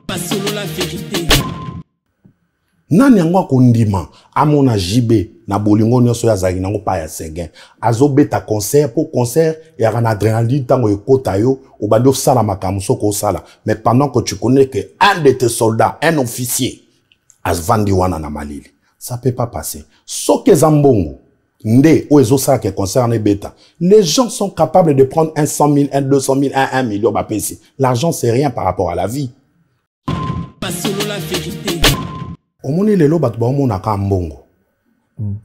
Pas selon la vérité. Nani yango kondima amona jibe na bolingo nyonso ya zaki nango pa ya Seguin azobeta concert pour concert ya na adrénaline tango ekota yo obando sala makambo soko sala mais pendant que tu connais que un de tes soldats un officier azvandi wana na malili ça peut pas passer soke zambongo nde o ezosala ke concert na beta les gens sont capables de prendre 100 000 200 000 1 million ba pesi l'argent c'est rien par rapport à la vie. Pas selon la vérité.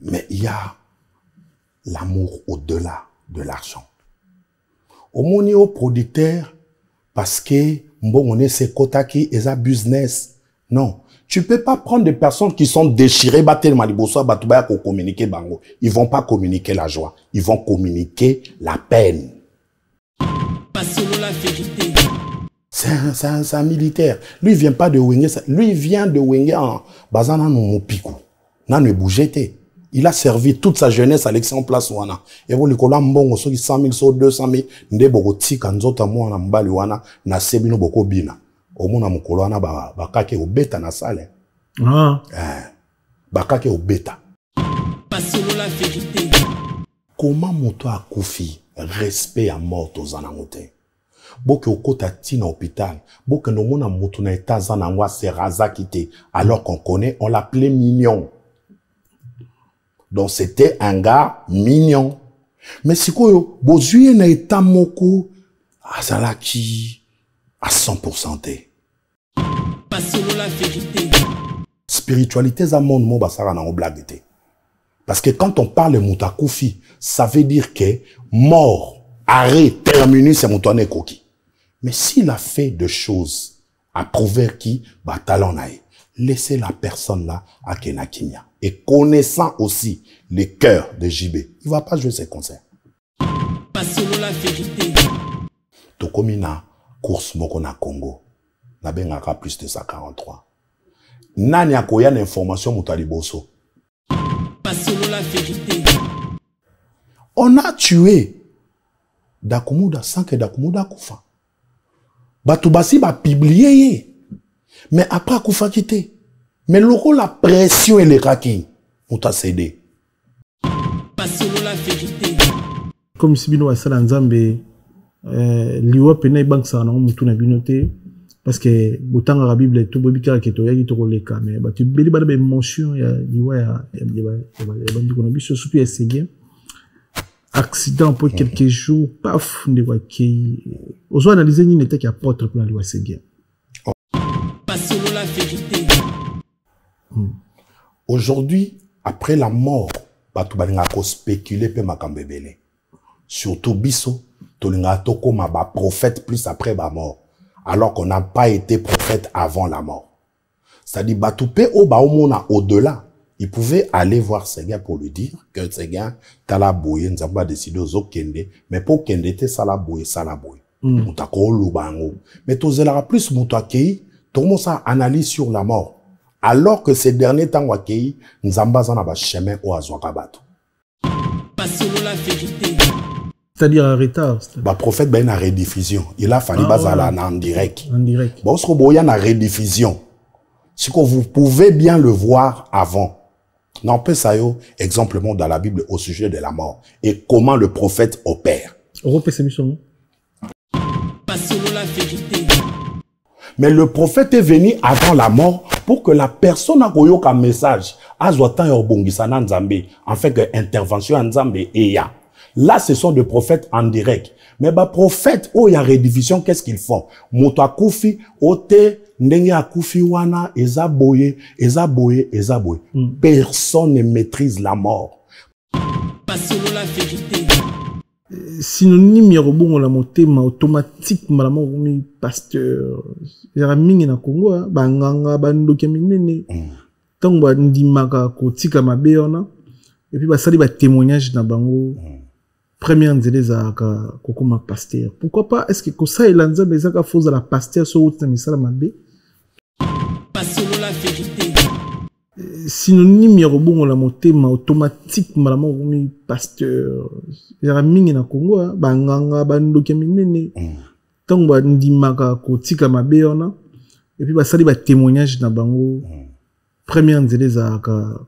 Mais il y a l'amour au-delà de l'argent. On est au producteur parce que on est ces quotas qui est un business. Non. Tu peux pas prendre des personnes qui sont déchirées, communiquer bango. Ils vont pas communiquer la joie. Ils vont communiquer la peine. Pas selon la vérité. C'est un militaire. Lui, il vient pas de Wenge. Lui, il vient de Wenge en Bazana no Pico. N'a ne bougé. Il a servi toute sa jeunesse à l'exemple place wana. Et vous, le cola mbongo, so 100 000, so 200 000, nde boko tika nzota mwana mbali wana, na sebino boko bina. Omona mukolo wana bakake obeta na sale. Ah. Bakake obeta. Pas selon la vérité. Comment moto a koufi respect à mort aux anangote? Boke okota tina hôpital, boke no mona moto na eta zanangwa se raza kite, alors qu'on connaît, on l'appelait mignon. Donc c'était un gars mignon. Mais si quoi, bozuye na eta moko, azalaki à 100%. Pas selon la vérité. Spiritualité za monde mo basara na oblagete. Parce que quand on parle de Moutakoufi, ça veut dire que mort, arrêt, terminus, c'est Moutouane Koki. Mais s'il a fait des choses à prouver qui, bah, talent naï, laissez la personne là à Kenakinia. Et connaissant aussi les cœurs de JB, il va pas jouer ses concerts. Pas selon la vérité. Tokomina, course moko na Congo. Na bengaka plus de 143. Nani akoya l'information Moutaliboso. Pas selon la vérité. On a tué Dakumuda sans que Dakumuda koufa. Batubasi va publier. Mais après koufa quitté. Mais loko la pression et les kaki. On t'a cédé. Pas selon la vérité. Comme si bino asala nzambe liwa pena bank sa na mutu na binote parce que botanga la Bible tout bobika keto yaki to koleka mais batu beli bana be émotion ya liwa ya bandu kona biso surtout ya Seguin accident pour quelques jours paf ne wa ki ozo analyser ni n'était qu'apôtre pour la liwa Seguin. Pas selon la vérité. Aujourd'hui, après la mort, batu balinga ko spéculer pe makambebele. Surtout biso tolinga toko ma ba prophète plus après ba mort. Alors qu'on n'a pas été prophète avant la mort. C'est-à-dire, Batoupe au Baomona au-delà, il pouvait aller voir Seguin pour lui dire que Seguin, t'as la bouille, nous avons décidé aux autres Kende, mais pour Kende, t'es ça la bouille. Moutako Lubango. Mais tous les plus Moutaki, tout le monde analyse sur la mort. Alors que ces derniers temps, Wakei, nous avons un chemin au Azwakabato. Pas selon la vérité. C'est-à-dire un retard. Bah, prophète, ben, une rediffusion. Il a fallu en direct. En direct. Bon, ce qu'il y a une rediffusion. Ce que vous pouvez bien le voir avant. N'empêche ça, exemple dans la Bible au sujet de la mort. Et comment le prophète opère. Pas selon la vérité. Mais le prophète est venu avant la mort pour que la personne a eu un message. Azwatan yorbongisana nzambe. En fait, que intervention nzambe et ya. Là, ce sont des prophètes en direct. Mais bah, prophètes, oh, il y a rediffusion, qu'est-ce qu'ils font? Moto akufi, ote, ndenge akufi wana, ezaboye. Personne ne maîtrise la mort. Pas selon la vérité. Synonyme ya robongo la motema automatiquement la mort mi pasteur. Ya mingi na Congo, banganga bandoki minene. Tant ba ndimaka kotika mabe ona. Et puis ba sali ba témoignage na bango. Première nzele za kokoma pasteur. Pourquoi pas est-ce que kosa elanza bezaka fausse la pasteur so uta misala mabe? Pas selon la vérité. Synonyme ya robongo la motema automatiquement la mort mi pasteur. Ya mingi na Congo, banganga bandoki minene. Tant ba ndimaka kotika mabe ona. et puis basali ba témoignage na bango première nzela za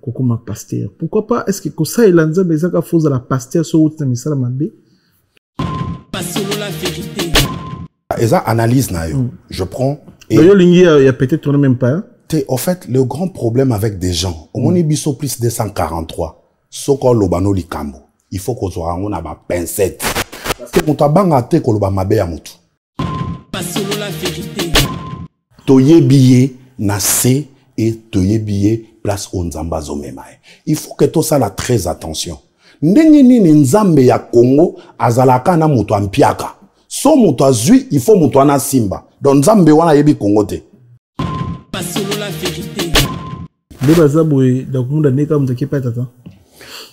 kokoma pasteur. Pourquoi pas est-ce que kosa elanza bezaka foza la pasteur so uta misala mabe Pas solo la vérité. Et ça analyse na yo. Je prends et yo lingi ya peut-être tourner même pas. En fait, le grand problème avec des gens, au moins biso plus 243, soko lobano likambo. Il faut qu'on soit on a ma pincette. Parce que quand tu as bangate ko loba mabe ya mutu. Pas solo la vérité. Toye billet na C et toye billet place onzamba zomemae. Il faut que tout ça la très attention. Ndenge nini nzambe ya Congo azalaka na mutu ampiaka. So mutu azui, il faut mutu ana simba. Donc nzambe wana yebi Congo te. Pas solo la vérité. Bebaza boy dakunda neka mutaki pa tata.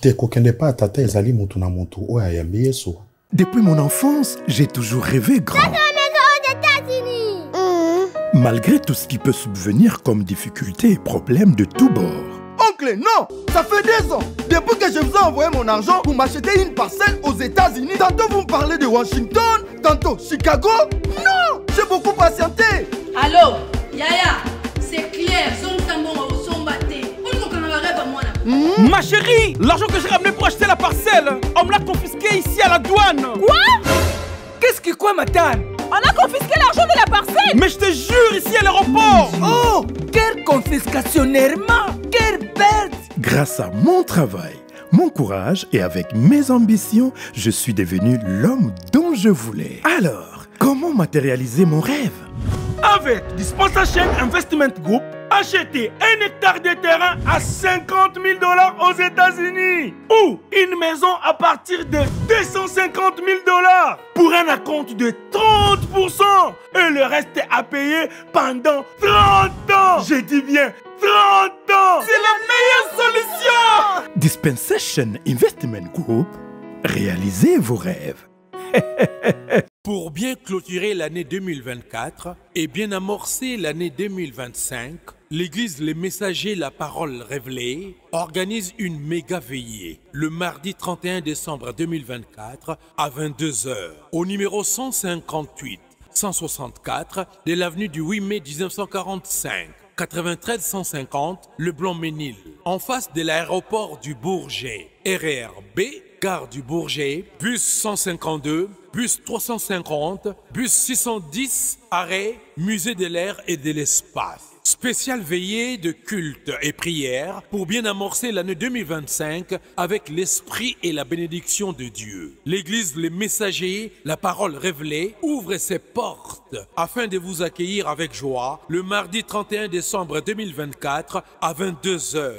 Te kokende pa tata ezali mutu na mutu oya yambi Yesu. Depuis mon enfance, j'ai toujours rêvé grand. Malgré tout ce qui peut subvenir comme difficultés et problèmes de tous bords. Oncle, non! Ça fait 2 ans! Depuis que je vous ai envoyé mon argent pour m'acheter une parcelle aux États-Unis, tantôt vous me parlez de Washington, tantôt Chicago. Non! J'ai beaucoup patienté! Allô? Yaya, c'est clair, son tambon au son batté. Ma chérie, l'argent que j'ai ramené pour acheter la parcelle, on me l'a confisqué ici à la douane. Quoi? Qu'est-ce qui quoi, madame? On a confisqué l'argent de la parcelle! Mais je te jure, ici à l'aéroport. Oh! Quelle confiscationnairement! Quelle perte! Grâce à mon travail, mon courage et avec mes ambitions, je suis devenu l'homme dont je voulais. Alors, comment matérialiser mon rêve? Avec Dispensation Investment Group, achetez 1 hectare de terrain à 50 000 $ aux États-Unis ou une maison à partir de 250 000 $ pour un acompte de 30% et le reste à payer pendant 30 ans. Je dis bien 30 ans. C'est la meilleure solution. Dispensation Investment Group, réalisez vos rêves. Pour bien clôturer l'année 2024 et bien amorcer l'année 2025, l'église Les Messagers La Parole Révélée organise une méga veillée le mardi 31 décembre 2024 à 22 h au numéro 158 164 de l'avenue du 8 mai 1945. 93 150 Le Blanc-Ménil, en face de l'aéroport du Bourget. RERB, gare du Bourget, bus 152, bus 350, bus 610, arrêt, musée de l'air et de l'espace. Spéciale veillée de culte et prière pour bien amorcer l'année 2025 avec l'esprit et la bénédiction de Dieu. L'église Les Messagers, La Parole Révélée, ouvre ses portes afin de vous accueillir avec joie le mardi 31 décembre 2024 à 22 h.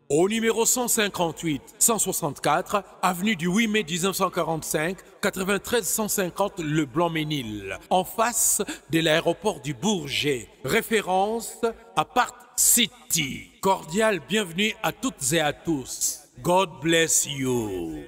Au numéro 158 164, avenue du 8 mai 1945, 93 150 Le Blanc-Ménil, en face de l'aéroport du Bourget. Référence Apart City. Cordial bienvenue à toutes et à tous. God bless you.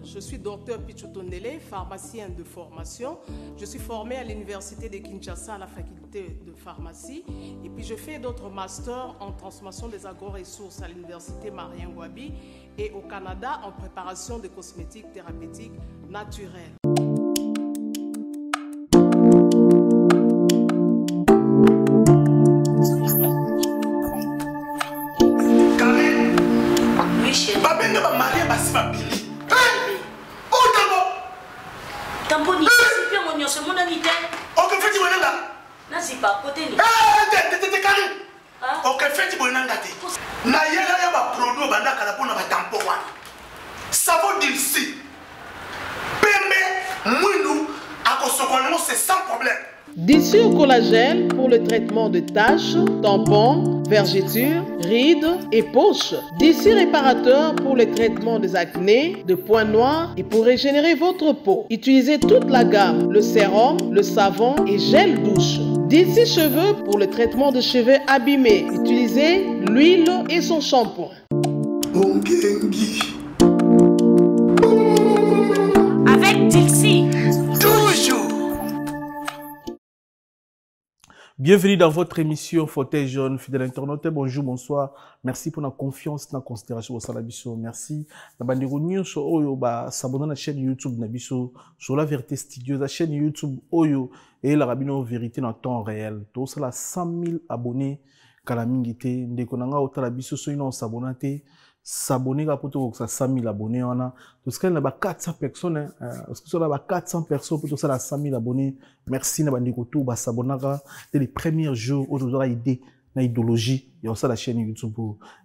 Je suis docteur Pichotondele, pharmacien de formation. Je suis formé à l'université de Kinshasa à la faculté de pharmacie. Et puis je fais d'autres masters en transformation des agro-ressources à l'université Marien-Ngouabi et au Canada en préparation de cosmétiques thérapeutiques naturelles. Oui, chérie. Tamponi, c'est bien mon nom, c'est mon ami. Ok, fais-tu mon nom? Non, c'est pas côté. T'es Karim. Ok, fais-tu mon nom? Na yela ya ba produit banda kala pona ba tampon wana. Savon d'ici. Pembe, mwindu, akosokono c'est sans problème. D'ici au collagène pour le traitement de taches, tampons, vergetures, rides et poches. D'ici réparateur pour le traitement des acnés, de points noirs et pour régénérer votre peau. Utilisez toute la gamme, le sérum, le savon et gel douche. D'ici cheveux pour le traitement de cheveux abîmés. Utilisez l'huile et son shampoing. Avec Dixie. Toujours. Bienvenue dans votre émission Fauteuil jaune, fidèle internaute. Bonjour, bonsoir. Merci pour la confiance, la considération au Salabiso. Merci. Nabandiro nyonso oyo ba s'abonner à la chaîne YouTube Nabiso sur la vérité studio, la chaîne YouTube oyo et la rabino vérité dans temps réel. Tout ça la 100 000 abonnés kalamingité ndekonanga au Salabiso so ino s'abonner s'abonner à pour ça 100 000 abonnés on a tout ce qu'il y a 400 personnes parce que ça là 400 personnes pour tout ça la 100 000 abonnés merci na bandiko tout ba s'abonner dès les premiers jours où nous aura idée na idéologie et on ça la chaîne YouTube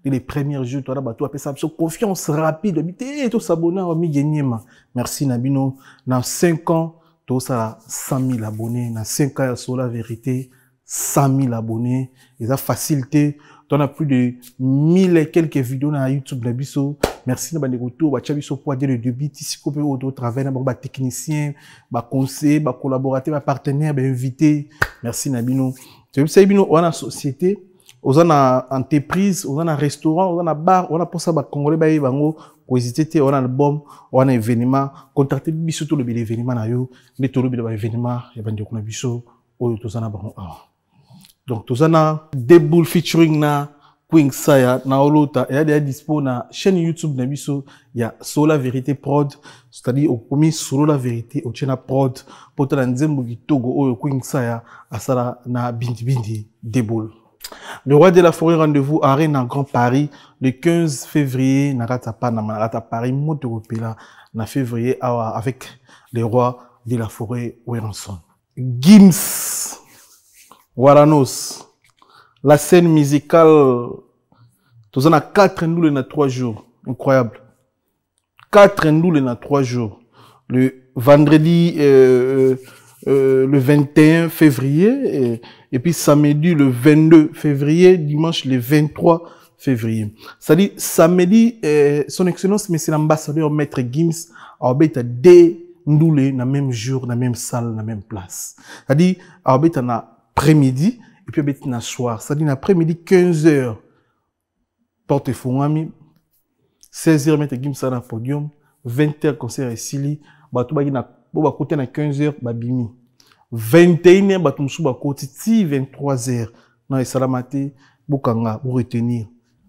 dès les premiers jours tu as ba tout appelle ça confiance rapide bité tout s'abonner au mi genyema merci nabino dans 5 ans tout ça 100 000 abonnés dans 5 ans sur la vérité 100 000 abonnés et ça facilité. On a plus de 1000 et quelques vidéos dans YouTube Nabiso. Merci na bande retour ba chabiso pour dire le débit ici qu'on peut au travers ba technicien, ba conseiller, ba collaborateur, ba partenaire, ba invité. Merci Nabino. Tu sais bino on a société, on a entreprise, on a restaurant, on a bar, on a pour ça ba congolais ba bango ko hésiter on a album, on a événement, contacter biso tout le événement na yo, les tout le ba événement et bande ko Nabiso o to ça na bango. Donc, tout ça, na Deboul featuring na Queen Saya, na Olota, et il y a dispo na chaîne YouTube Nabiso, il y a Sola Vérité Prod, c'est-à-dire, au premier Solo la Vérité, au Chena Prod, pour te l'anzembo qui Togo, ou Queen Saya, à Sala na Bindi Deboul. Le roi de la forêt rendez-vous à Rennes en Grand Paris, le 15 février, na Ratapa, na Marata Paris, Motoropela, na février, avec le roi de la forêt, Weranson. Gims. Waranos, la scène musicale, tous en a 4 ndoules dans 3 jours. Incroyable. 4 ndoules dans 3 jours. Le vendredi, le 21 février, et puis samedi, le 22 février, dimanche, le 23 février. C'est-à-dire, samedi, son excellence, monsieur l'ambassadeur, maître Gims, a obéi à des ndoules dans le même jour, dans la même salle, dans la même place. C'est-à-dire, a obéi à après-midi, et puis le soir. C'est-à-dire, l'après-midi, 15h, porte Fongami, 16h, mettre Gimsa dans le podium, 20h, concert et Sili, batou bagi na, bo côté na 15h, babimi. 21h, batou msou côté, si 23h, non, et salamate, bokanga, pour retenir,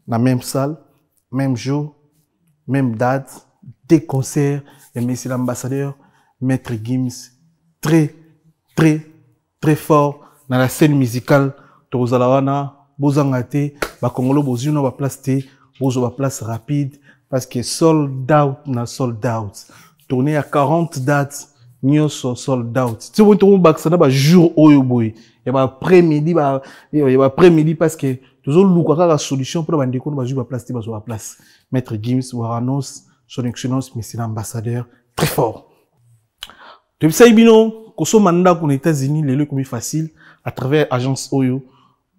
la même salle, même jour, même date, des concerts, et monsieur l'ambassadeur, maître Gims, très fort, dans la scène musicale, Tozalawana, Bozangate, Bakongolo, Bozuno, va place T, Bozo, va place rapide, parce que sold out, na sold out. Tourné à 40 dates, Nyoso sold out. Tu vois, tu vois, ça n'a jour oyo boy. Il y a après-midi, il y a après-midi parce que, toujours, l'ouakaka la solution pour la bandeko, va jouer à place T, va place. Maître Gims, Waranos, son excellence, monsieur l'ambassadeur, très fort. Tu sais, Bino, koso mandat aux États-Unis, les lieux comme facile, à travers agence Oyo,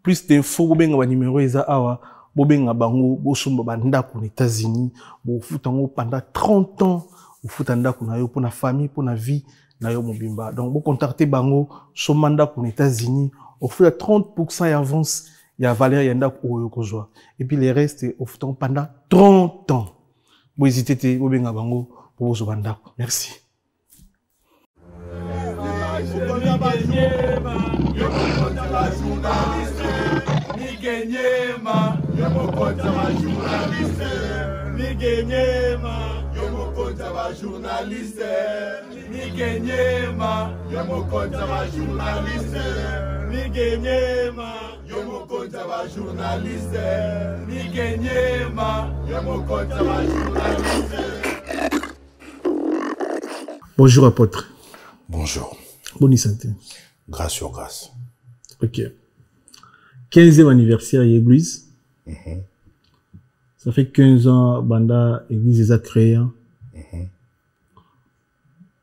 plus d'infos, bobenga ba numéro eza awa, bobenga bango, bosomba banda aux États-Unis, bo futango pendant 30 ans, bo futanda kuna yo pour la famille, pour la vie, na yo mobimba. Donc, bo contacter bango, son mandat aux États-Unis, au fait 30% avance, il y a valeur yanda Oyo kozwa. Et puis les restes, au futango pendant 30 ans. Bo hésiter, bobenga bango, pour boso banda. Merci. Bonjour apôtre. Bonjour. Bonne santé. Grâce sur grâce. Ok. 15e anniversaire de l'église. Ça fait 15 ans banda l'église est créée.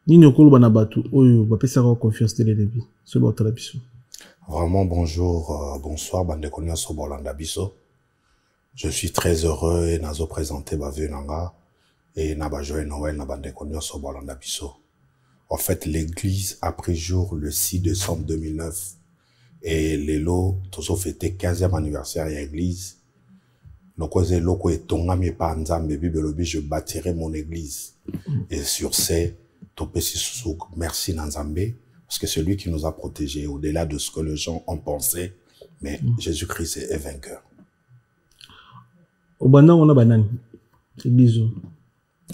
Nino kolo bana batu oyo ba pesa ko confiance dès le début. C'est bon la biso. Vraiment bonjour, bonsoir bande konya so bolanda biso. Je suis très heureux et nazo présenter ba venanga et na ba joyeux Noël na bande konya so bolanda biso. En fait, l'église a pris jour le 6 décembre 2009 et les lots, tous ont fêté 15e anniversaire à l'église. Donc, je bâtirai mon église. Et sur ce, merci Nanzambe Parce que c'est lui qui nous a protégés au-delà de ce que les gens ont pensé. Mais Jésus-Christ est vainqueur. Au Banda, on a banane. Église.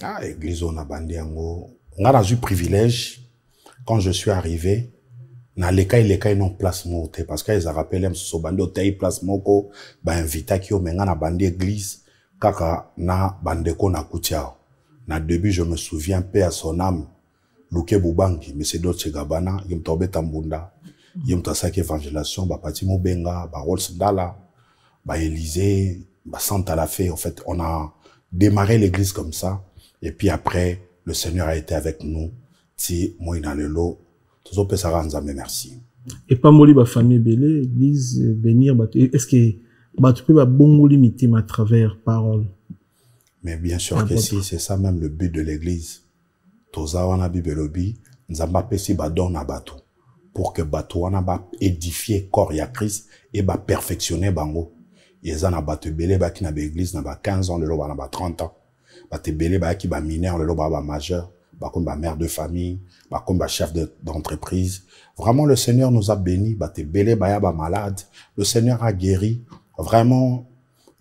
Ah, église, on a bandé en on a eu privilège. Quand je suis arrivé, na les cas non place monté parce qu'ils a rappelé ce bandé au place moko ba invita qui au menga na bandé église kaka na bandeko na kutia. Na début je me souviens paix à son âme Luke Bubangi mais c'est d'autres Gabana yim tobe tambunda yim tasaki évangélisation ba pati mobenga ba Rolls Dala ba Élysée ba Santa la Fée. En fait on a démarré l'église comme ça et puis après le Seigneur a été avec nous. Si moi dans le lot, tout ça peut s'arranger, merci. Et pas moli ba famille belé, église venir, est-ce que tu peux bon limiter à travers parole? Mais bien sûr que si, c'est ça même le but de l'église. Toza wana bibelobi, nzamba pesi ba don na bato pour que bato wana ba édifier corps ya Christ et ba perfectionner bango. Yeza na bato belé ba ki na ba église na ba 15 ans le lo ba na ba 30 ans. Bato belé ba ki ba mineur le lo ba majeur. Comme mère de famille, comme chef d'entreprise. Vraiment, le Seigneur nous a bénis. Malade. Le Seigneur a guéri. Vraiment,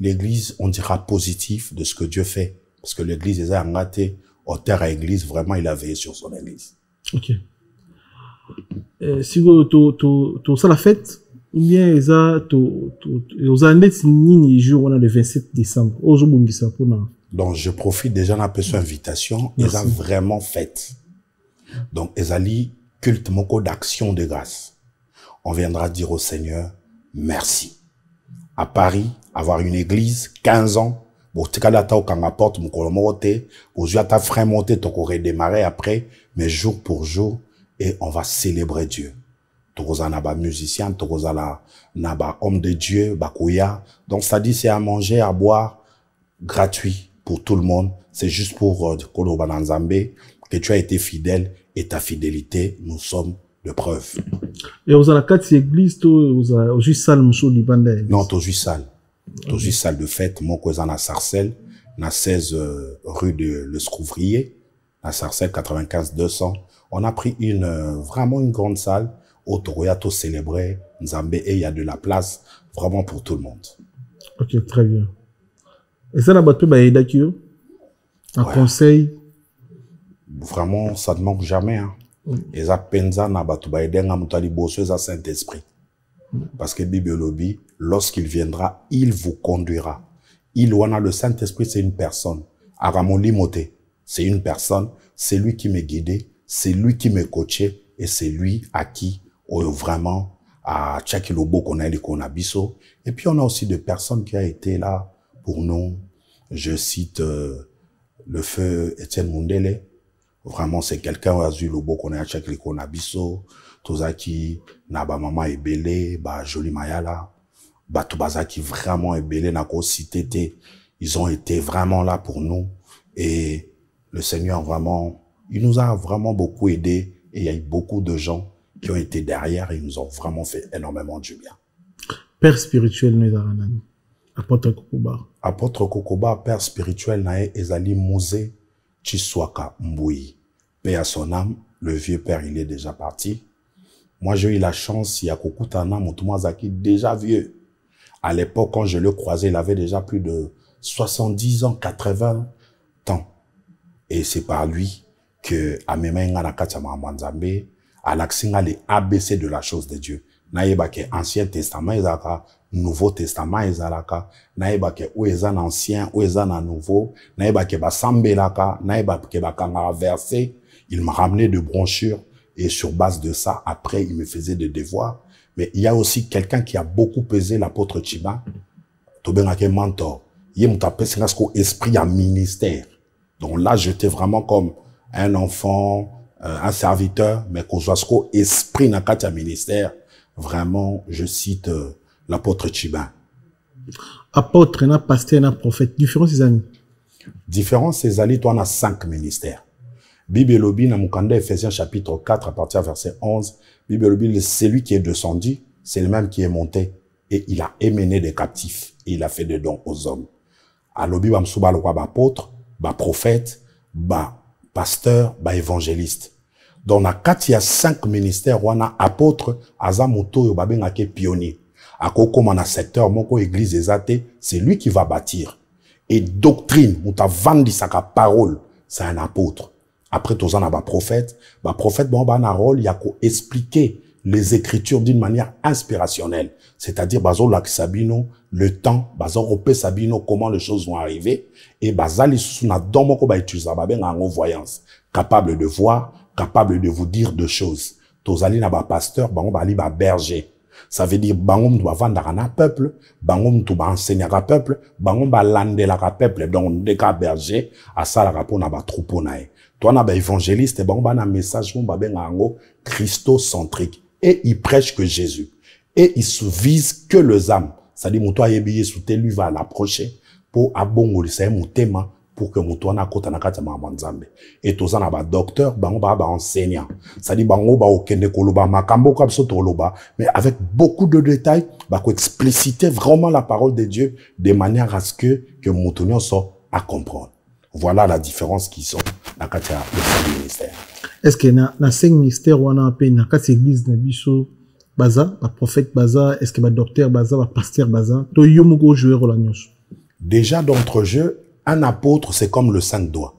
l'église, on dira positif de ce que Dieu fait. Parce que l'église est engagée au terre à l'église. Vraiment, il a veillé sur son église. Ok. Si vous ça la fête, ou bien vous avez net ni jour on a le 27 décembre. Aujourd'hui, ça pour nous. Donc, je profite déjà de la invitation. Ils ont vraiment fait. Donc, ils ont culte moko d'action de grâce. On viendra dire au Seigneur, merci. À Paris, avoir une église, 15 ans. Bon, tu as ta porte, mon colomote. Aujourd'hui, ta frère monté, tu aurais démarré après, mais jour pour jour, et on va célébrer Dieu. Tu as naba musicien, tu as naba homme de Dieu, bakuya. Donc, ça dit, c'est à manger, à boire, gratuit. Pour tout le monde, c'est juste pour que tu as été fidèle et ta fidélité, nous sommes de preuve. Et vous avez la 4 églises, vous avez juste salle, monsieur Libanda? Non, tu as juste salle. Tu as juste salle de fête. Moi, je suis à Sarcelles, à 16 rue de Le Scouvrier, à Sarcelles 95-200. On a pris vraiment une grande salle où tu as célébré Nzambé et il y a de la place vraiment pour tout le monde. Ok, très bien. Et ça, un conseil? Vraiment, ça ne manque jamais. Hein. Et ça, penza na batu ba edenga mutali bosso za Saint-Esprit. Parce que Bible lobby, lorsqu'il viendra, il vous conduira. Il wana le Saint-Esprit, c'est une personne. Aramoli moté, c'est une personne. C'est lui qui me guidait, c'est lui qui me coachait et c'est lui à qui vraiment à Tchakilobo qu'on a les Konabiso. Et puis on a aussi des personnes qui ont été là pour nous. Je cite le feu Étienne Mundele. Vraiment, c'est quelqu'un qui a eu le beau qu'on a chaque l'école Nabiso, Tozaki, Naba Mama Ebele, Ba Joli Mayala, Ba Tubazaki vraiment Ebele, Nako Cité. Ils ont été vraiment là pour nous. Et le Seigneur vraiment, il nous a vraiment beaucoup aidés. Et il y a eu beaucoup de gens qui ont été derrière et ils nous ont vraiment fait énormément du bien. Père spirituel, Nédaranani. Apôtre Kokoba. Apôtre Kokoba, père spirituel, nae Ezali Mouzé, Chiswaka Mboui. Paix à son âme, le vieux père, il est déjà parti. Moi, j'ai eu la chance, il y a Kokutana, Motumazaki, déjà vieux. À l'époque, quand je le croisais, il avait déjà plus de 70 ans, 80 ans. Et c'est par lui que, à Memenga Nakachama Manzambe, à l'Axinga, les ABC de la chose de Dieu. Naïba ke Ancien Testament, Ezaka, Nouveau Testament, Ezalaka, Naïba ke Ouezan Ancien, Ouezan Nouveau, Naïba ke Basambelaka, Naïba ke Bakanga versé. Il m'a ramené de brochures et sur base de ça, après, il me faisait des devoirs. Mais il y a aussi quelqu'un qui a beaucoup pesé l'apôtre Chiba, Tobenake mentor. Il m'a tapé esprit à ministère. Donc là, j'étais vraiment comme un enfant, un serviteur, mais qu'on soit esprit nakati ministère. Vraiment, je cite l'apôtre Chibin. Apôtre, pasteur, prophète. Différence ces années? Différence ces années, toi, on a 5 ministères. Bible Lobi, dans Mukanda, Ephésiens chapitre 4, à partir verset 11. Bible Lobi, c'est lui qui est descendu, c'est le même qui est monté. Et il a émené des captifs. Et il a fait des dons aux hommes. À Lobi, Bamsouba, le apôtre, prophète, pasteur, évangéliste. Dans la 4, il y a 5 ministères, on a apôtre, azamoto, yobabengake pionnier. Ako comme on a secteur, moko église des athées, c'est lui qui va bâtir. Et doctrine, mouta vandi saka parole, c'est un apôtre. Après, tous en a prophète, bon, un rôle, il y a qu'à expliquer les écritures d'une manière inspirationnelle. C'est-à-dire, bazo lak sabino, le temps, bazo repé sabino, comment les choses vont arriver, et bazali sousuna domoko ba utiliser baben en voyance, capable de voir, capable de vous dire deux choses. Tozali na ba pasteur, bango bali ba berger. Ça veut dire, bango mtou ba vandara na peuple, bango mtou ba enseignera peuple, bango ba landela ka peuple, donc deka berger, à ça la rapport na ba troupeau nae. Toi na ba évangéliste, bango ba na message mou ba ben ango christocentrique. Et il prêche que Jésus. Et il se vise que les âmes. C'est-à-dire, mon toit est sous lui va l'approcher pour abongo le c'est mon thème pour que mon toit na kota na kata mabanzambe. Et tous en a ba docteur, bango ba enseignant. C'est-à-dire, bango ba okende koloba makambo kapso toloba, mais avec beaucoup de détails, ba ko expliciter vraiment la parole de Dieu de manière à ce que mon tonnion soit à comprendre. Voilà la différence qui sont na kata le ministère. Est-ce que na 5 ministères on a un peu na 4 églises na biso baza, ba prophète baza, est-ce que ba docteur baza, ba pasteur baza, to yomugo jouer la nyos. Déjà d'entre-jeu, un apôtre c'est comme le 5 doigts.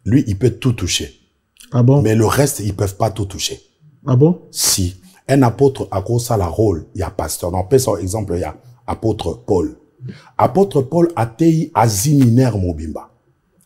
Lui, il peut tout toucher. Ah bon? Mais le reste, ils peuvent pas tout toucher. Ah bon? Si un apôtre a cause ça la rôle, il y a pasteur. Donc par exemple, il y a apôtre Paul. Apôtre Paul a tei aziminaire mobimba,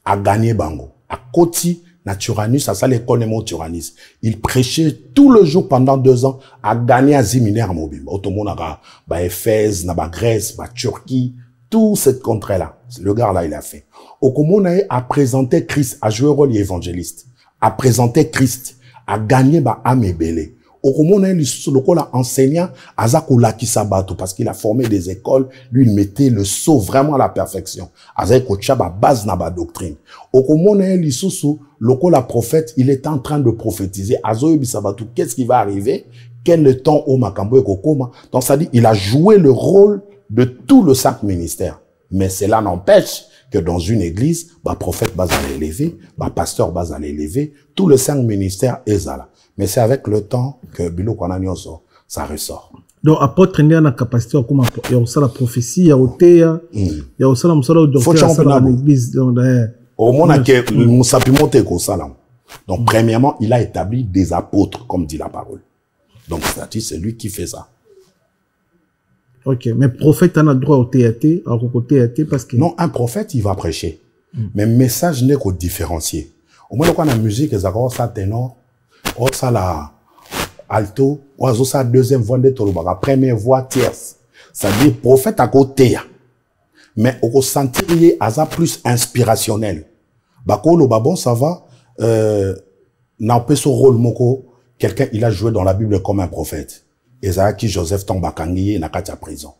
a gagné bango, a koti na Tyrannus, à ça l'école de Tyrannus. Il prêchait tout le jour pendant 2 ans à gagner à Ziminaire Mobile. Autrement, na Éphèse, na Grèce, na Turquie, tout cette contrée-là. Le gars là, il a fait. Au Commun, a présenté Christ, a joué le rôle évangéliste, a présenté Christ, a gagné ba âme et belé. Au Commun, le enseignant, a zakula qui sabato, parce qu'il a formé des écoles, lui, il mettait le saut vraiment à la perfection. A zakula ba base na ba doctrine. Au Commun, le prophète, il est en train de prophétiser. Azoyo bisabatu, qu'est-ce qui va arriver? Quel est le temps au Makambo et Kokoma? Donc, ça dit, il a joué le rôle de tout le 5 ministères. Mais cela n'empêche que dans une église, bah, prophète va l'élever, bah, pasteur va l'élever, tout le 5 ministères est là. Mais c'est avec le temps que Bilo Kwananyoso, ça ressort. Donc, apôtre, il y a une capacité, il y a aussi la prophétie, il y a aussi il y a aussi la docteur dans l'église. Au monde, donc, premièrement, il a établi des apôtres, comme dit la parole. Donc, c'est lui qui fait ça. Ok, mais prophète, on a le droit au théâtre, parce que... Non, un prophète, il va prêcher. Mais le message n'est qu'au différencier. Au moins, quand on a la musique, ça ténor, ça la alto, ça deuxième voix de toloba, première voix tierce. Ça dit prophète à côté. Mais au sentir, il est plus inspirationnel. Bako le babon, ça va, n'a pas ce rôle moko, quelqu'un, il a joué dans la Bible comme un prophète. Ezaki Joseph Tombakangi na kati ya prison.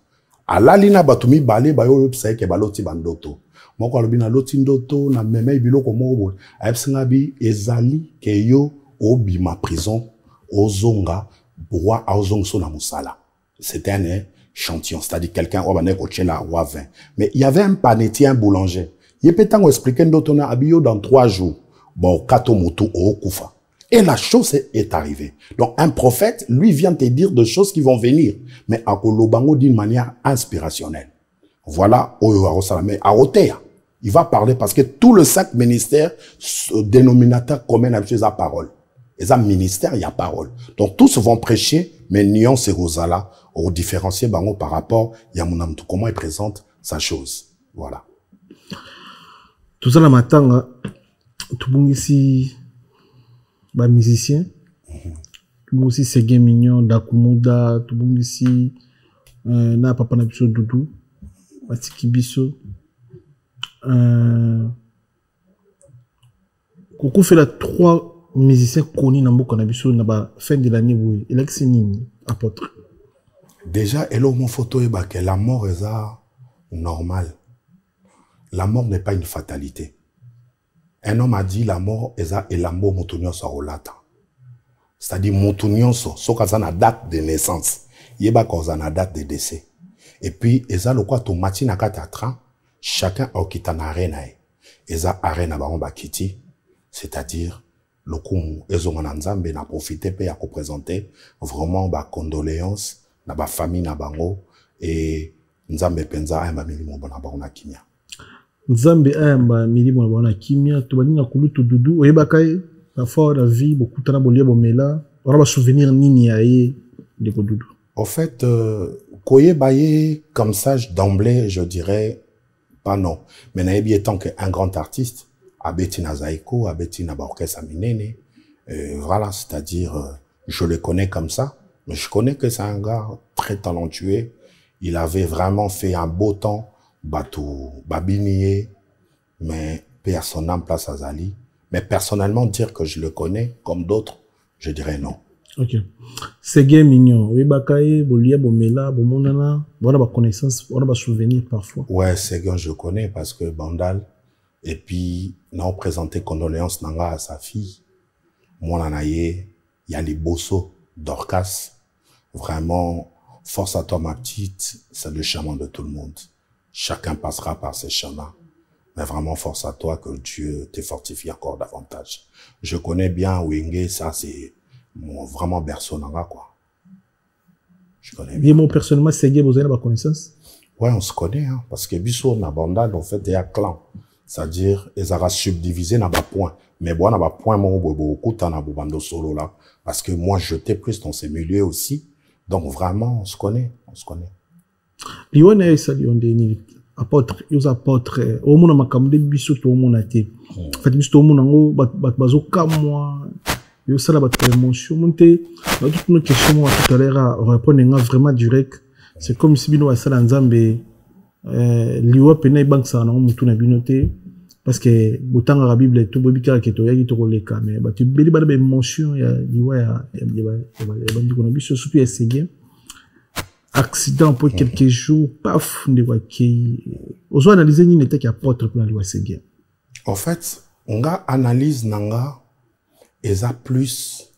Alalina batumi bale bayo psa ke baloti bandoto. Moko alobina loti ndoto na meme biloko moko. Ayepsinga bi ezali ke yo obima prison ozonga roi ozongso na musala. C'était un échantillon, c'est-à-dire quelqu'un obané ko tchela roi 20. Mais il y avait un panetier, un boulanger. Il peut tant expliquer ndoto na abiyo dans 3 jours. Bon kato moto o kufa. Et la chose est arrivée. Donc, un prophète, lui, vient te dire de choses qui vont venir. Mais à Kolobango d'une manière inspirationnelle. Voilà, mais à Otea, il va parler parce que tout le 5 ministères, dénominateur commun avec sa parole. Et ça, ministère, il y a parole. Donc, tous vont prêcher, mais nuance et Rosala, au différencier Bango par rapport à Yamunamtu, comment il présente sa chose. Voilà. Tout ça, la matin, tout le monde ici, bah musicien, tout le monde ici c'est Mignon, Dakumuda, tout le monde ici na papa na biso Doudou, Matiki biso, Koko fait la 3 musiciens connus dans beaucoup na biso na ba fin de l'année boy, il est nini apôtre. Déjà hello mon photo est que la mort est normale. La mort n'est pas une fatalité. Un homme a dit la mort est elambo moutunion so rolata. C'est-à-dire moutunion so kazana date de naissance, yeba kazana date de décès. Et puis eza le quoi to matina katatra, chacun a quitté na arena. Eza arena ba on ba kiti, c'est-à-dire le coup ezonga nzambe na profiter pe ya ko présenter vraiment ba condoléances na ba famille na bango et nzambe penza ayamba milimo bona bango na kimia. Nzambe ayamba milimo bona na kimia to bani na kulutu dudu oyeba kai la fois la vie beaucoup tana bolia bomela on va souvenir nini yaé de dudu. En fait koyeba ye comme ça d'emblée je dirais pas non mais nayebi étant qu'un grand artiste abeti na zaiko abeti na ba orchestre minene voilà c'est-à-dire je le connais comme ça mais je connais que c'est un gars très talentueux. Il avait vraiment fait un beau temps batou babinier mais personne en place à Zali. Mais personnellement dire que je le connais comme d'autres je dirais non. OK. C'est game mignon. Oui bakaye bolia bomela bomonana voilà ba connaissance voilà ba souvenir parfois. Ouais, c'est gars je connais parce que Bandal et puis non présenté condoléances nanga à sa fille. Moi nanaye, il y a les Bosso d'Orcas. Vraiment force à toi ma petite, c'est le chemin de tout le monde. Chacun passera par ses chemins. Mais vraiment force à toi que Dieu te fortifie encore davantage. Je connais bien Wenge, ça c'est vraiment berceau nanga quoi. Je connais bien. Moi personnellement c'est gay vous avez la connaissance. Ouais, on se connaît hein parce que biso na bandal en fait il y a clan. C'est-à-dire ils ont subdivisé na ba point. Mais bon na ba point mon beaucoup tant na bando solo là parce que moi j'étais plus dans ces milieux aussi. Donc vraiment on se connaît, on se connaît. Lione esa liondeni apôtre, ils apôtres au monde makamde biso to monde até. En fait biso to monde ngo bat bazo kamwa yo sala bat émotion monter toute nos questions tout à l'heure répondre vraiment direct. C'est comme si bino asala nzambe liwa pena bank sa na mutu na binoté parce que botanga la Bible tout bobika ke to yaki to koleka mais bat beli ba émotion ya liwa ya bandi ko na biso surtout c'est bien. Accident pour quelques jours, paf, on voit qui. Aux analyser ni n'était qu'apôtre pour la c'est bien. En fait, on a analyse nanga, et a plus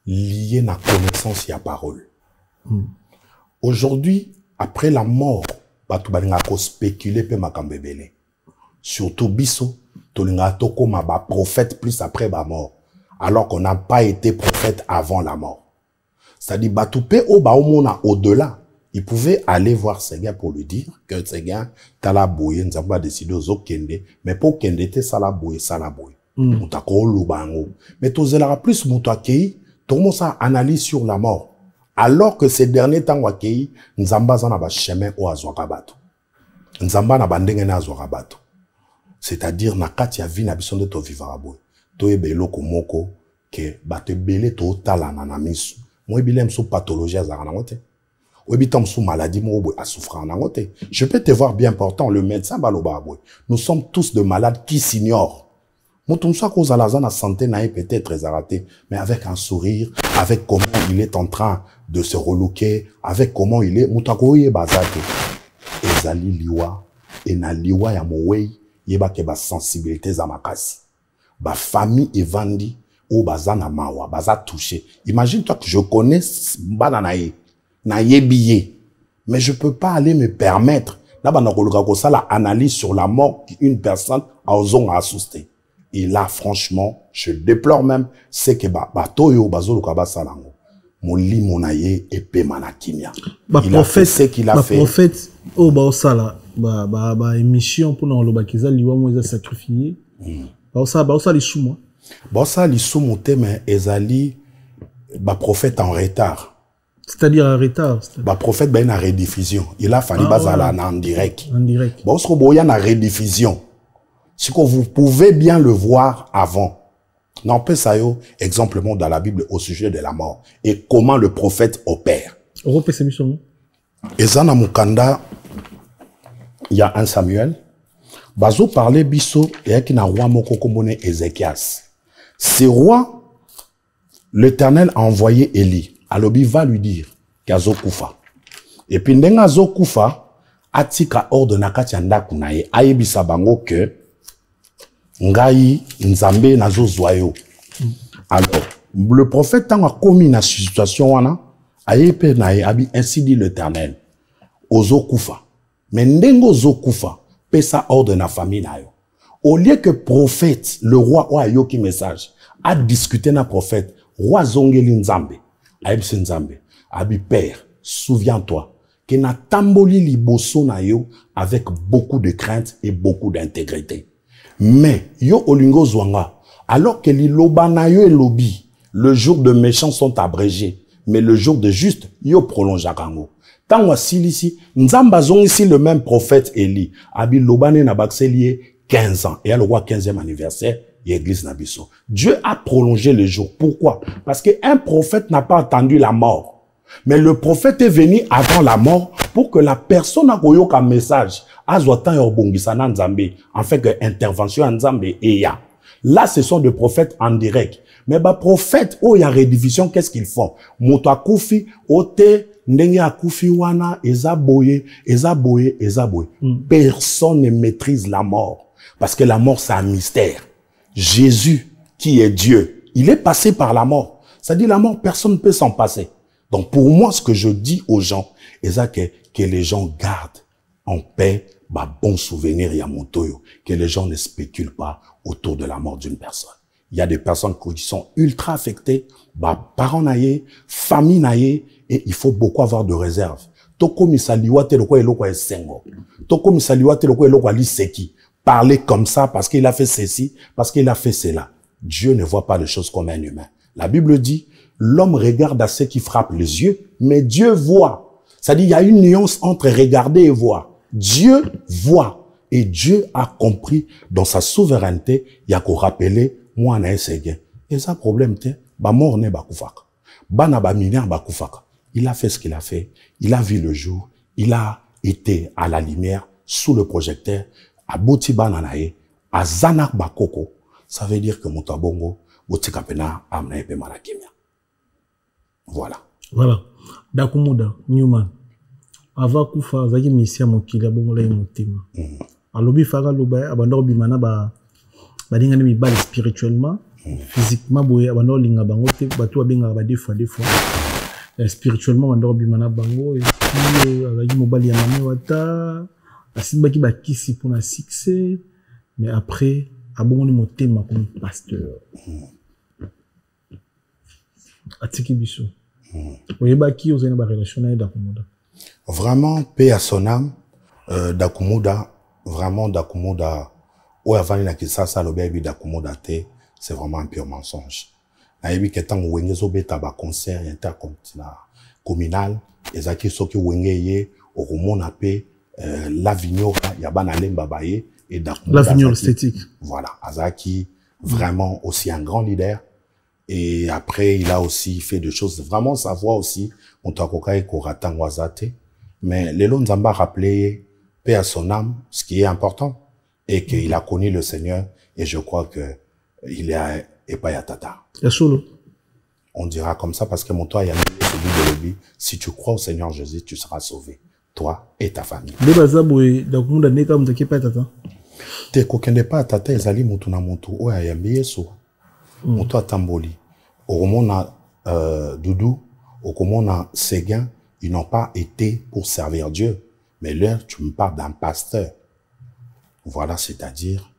lié na connaissance ya parole. Aujourd'hui, après la mort, batu balinga ko spéculer pe makambebele. Surtout biso, tolinga toko ma ba prophète plus après ba mort, alors qu'on n'a pas été prophète avant la mort. C'est-à-dire batu pe o ba omona au-delà. Il pouvait aller voir ces gars pour lui dire que ces gars, t'as la bouille, nous avons décidé aux kende, mais pour kende te sala bouille. Moutako lubango. Mais tous les plus moutaki, tout le monde analyse sur la mort. Alors que ces derniers temps wakei, nzamba zana ba chemin o azwakabato. Nzamba na bandenge na azwakabato. C'est-à-dire na kati ya vie na bison de to vivara bouille. To ebelo komoko ke bate belé to tala na misu. Moi bilem sous pathologie azana ngote. Sous maladie, je peux te voir bien portant, le médecin balobaboué. Nous sommes tous de malades qui s'ignorent. Moutoumsa cause à la zone à santé n'a peut-être très raté, mais avec un sourire, avec comment il est en train de se relooker, avec comment il est, moutakoye bazate. Ezali liwa, et na liwa ya moué, yeba ke ba sensibilité za makasi. Ba famille evandi, ou bazana mawa, baza touché. Imagine-toi que je connais bananaye. Na yebiye. Mais je peux pas aller me permettre. Là, ça la analyse sur la mort qu'une personne a osé assuster. Et là, franchement, je déplore même, c'est que toyo bazolo kaba salango. Mon lit monaye et pe manakimia. Il a fait ce qu'il a fait. Prophète, oh, sala, émission pour nous, l'obakiza, liwa mo sacrifié. Ça, les sous-moi. Ça, les sous-moi, mais ezali, prophète en retard. C'est-à-dire en retard. Prophète, il y a une rediffusion. Il a fallu en direct. En direct. Bon, ce qu'il y a une rediffusion. Ce que vous pouvez bien le voir avant. N'empêche ça, exemplement dans la Bible au sujet de la mort. Et comment le prophète opère. Et ça, dans Mukanda, il y a un Samuel. Bazo parlait biso et qui n'a roi moko komone Ézéchias. Ce roi, l'Éternel a envoyé Élie. Alobi va lui dire qu'Azo Koufa. Et puis, ndenga Azo Koufa, atika ordre na kati anda kunaye, ayebisa bango que, ngai, nzambe nazo zoyo. Alors, le prophète a commis na situation wana, ayepe naye, abi, ainsi dit l'Éternel, Ozo Koufa. Mais ndengo Ozo Koufa, pesa ordre na famille na yo. Au lieu que prophète, le roi, oayo ki message, a discuté na prophète roi zongeli nzambe aibse nzambe abi père souviens-toi que na tamboli liboso na yo avec beaucoup de crainte et beaucoup d'intégrité mais yo olingo zwanga alors que liloba na yo elobi le jour de méchants sont abrégés mais le jour de juste yo prolonge akango tango silisi nzamba zongisi le même prophète Élie abi lobane na bakselié 15 ans et à le roi 15e anniversaire l'église Nabiso. Dieu a prolongé le jour. Pourquoi? Parce qu'un prophète n'a pas attendu la mort. Mais le prophète est venu avant la mort pour que la personne a eu un message. En fait, que intervention en Zambé et ya. Là, ce sont des prophètes en direct. Mais bah, prophètes, oh, il y a rediffusion, qu'est-ce qu'ils font? Moto akufi, ote, ndenge akufi wana, ezaboye. Personne ne maîtrise la mort. Parce que la mort, c'est un mystère. Jésus, qui est Dieu, il est passé par la mort. Ça dit la mort, personne ne peut s'en passer. Donc pour moi, ce que je dis aux gens, c'est que les gens gardent en paix, bah, bon souvenir, Yamontoyo, que les gens ne spéculent pas autour de la mort d'une personne. Il y a des personnes qui sont ultra affectées, bah, parents naïe, famille naïe, et il faut beaucoup avoir de réserve. Toko misaliwate le kwa eloko esengo. Toko misaliwate le kwa eloko aliseki. Parler comme ça parce qu'il a fait ceci, parce qu'il a fait cela. Dieu ne voit pas les choses comme un humain. La Bible dit, l'homme regarde à ce qui frappe les yeux, mais Dieu voit. C'est-à-dire, il y a une nuance entre regarder et voir. Dieu voit. Et Dieu a compris dans sa souveraineté, il y a qu'au rappeler, moi, na essayé. Et ça, problème, ba mort ne ba koufaka. Ba na ba mineur ba koufaka. Il a fait ce qu'il a fait. Il a vu le jour. Il a été à la lumière, sous le projecteur. Abouti bananae, a zanak bakoko, ça veut dire que Motabongo, Botikapena, amna epe malakimia. Voilà. Voilà. Dakumuda, Newman. Ava kufa, zaki messia mokila bongo la motema. Alobi faga loba, abandor bimana badinga mi bal spirituellement, physiquement, boye, abandor linga bango, batu abenga ba des fois. Spirituellement, abandor bimana bango, et puis, azaki mobali ya mame wata, asimba ki bakisi pour un succès, mais après, abongoni motema comme pasteur. Atiki biso. Oyebaki ozana ba relation na Dakumuda. Vraiment, paix à son âme, Dakumuda, vraiment Dakumuda, ou avant la kisasa lobebi Dakumuda te, c'est vraiment un pur mensonge. Naebi ketan wengezo beta ba concert intercommunal, ezaki soki wengeye, oromona pe, l'Avignon, Yabana Lembabaye et l'Avignon esthétique. Voilà, Azaki, vraiment aussi un grand leader. Et après, il a aussi fait des choses, vraiment sa voix aussi, Montakokai Koratan Wazate. Mais Lelo Nzamba rappelé, paix à son âme, ce qui est important, et qu'il a connu le Seigneur, et je crois que il est Epayatata. On dira comme ça parce que mon toit, il y a celui de lui, si tu crois au Seigneur Jésus, tu seras sauvé. Toi et ta famille. Te kokende pa tata ezali mutu na mutu oya yambi Yesu. Mutu atamboli. Okomona Doudou, okomona Séguin, ils n'ont pas été pour servir Dieu. Mais là, tu me parles d'un pasteur. Voilà, c'est-à-dire,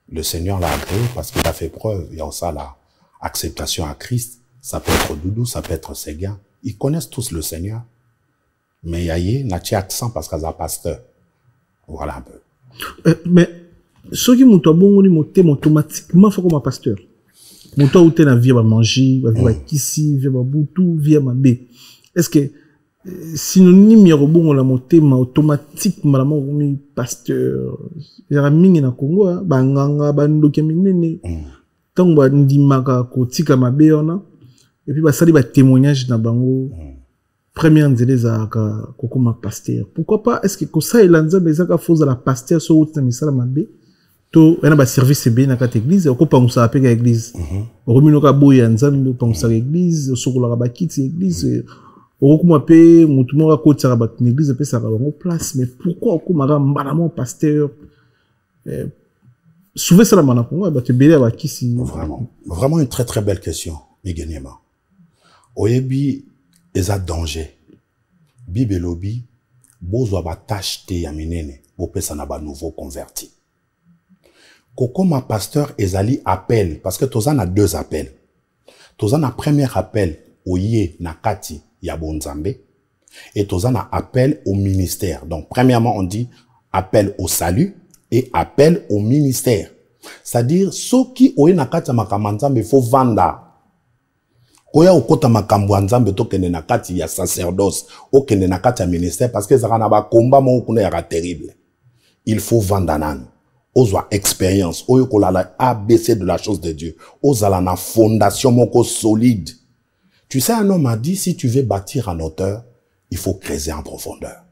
le Seigneur l'a agréé parce qu'il a fait preuve. Il y a ça la acceptation à Christ. Ça peut être Doudou, ça peut être Séguin. Ils connaissent tous le Seigneur. Mais Yaye n'a pas accent parce qu'il y a un pasteur. Voilà un peu. Mais, ce qui m'a dit, automatiquement, il faut comme un pasteur. Mon toi, où t'es la vie à manger, à kissi, à boutou, à mabé. Est-ce que, synonyme, y'a bon, la montée, mais automatiquement, la pasteur. Il y a un ming na Congo, banganga, bando keminene. Tant que ndi maka, kotika mabé, on a. Et puis, ça dit, témoignage na bango. Première nzele à kokoma pasteur. Pourquoi pas est-ce que ça elanza bezaka foza la pasteur so uta misala mabe to yana ba service be na kata église ko pangusa apeka église. Romino ka boya nzambe pangusa église sokola ba kiti église okuma pe mutu mo ka kotsa ba église pe ça ba ngo place mais pourquoi okuma ka mbala pasteur souvent ça la mana ko ba te belé ba kisi vraiment une très belle question Migenema. Oyebi eza danger. Bible lobi, bozwa ba tâche te ya minene, bopesa na ba nouveau converti. Koko ma pasteur ezali appel parce que tozan a deux appels. Tozan a premier appel oye nakati ya bonzambe et tozan a appel au ministère. Donc premièrement on dit appel au salut et appel au ministère. C'est-à-dire ceux qui oye nakati ya makamanzambe faut vanda. Oya okota makambo nzambe to kende nakati ya sacerdoce o kende nakati ya ministère parce que ça na ba combat mo kuna ya terrible. Il faut vanda nanu. Ozwa expérience, oyo kolala ABC de la chose de Dieu. Ozala na fondation moko solide. Tu sais, un homme a dit, si tu veux bâtir en hauteur, il faut creuser en profondeur.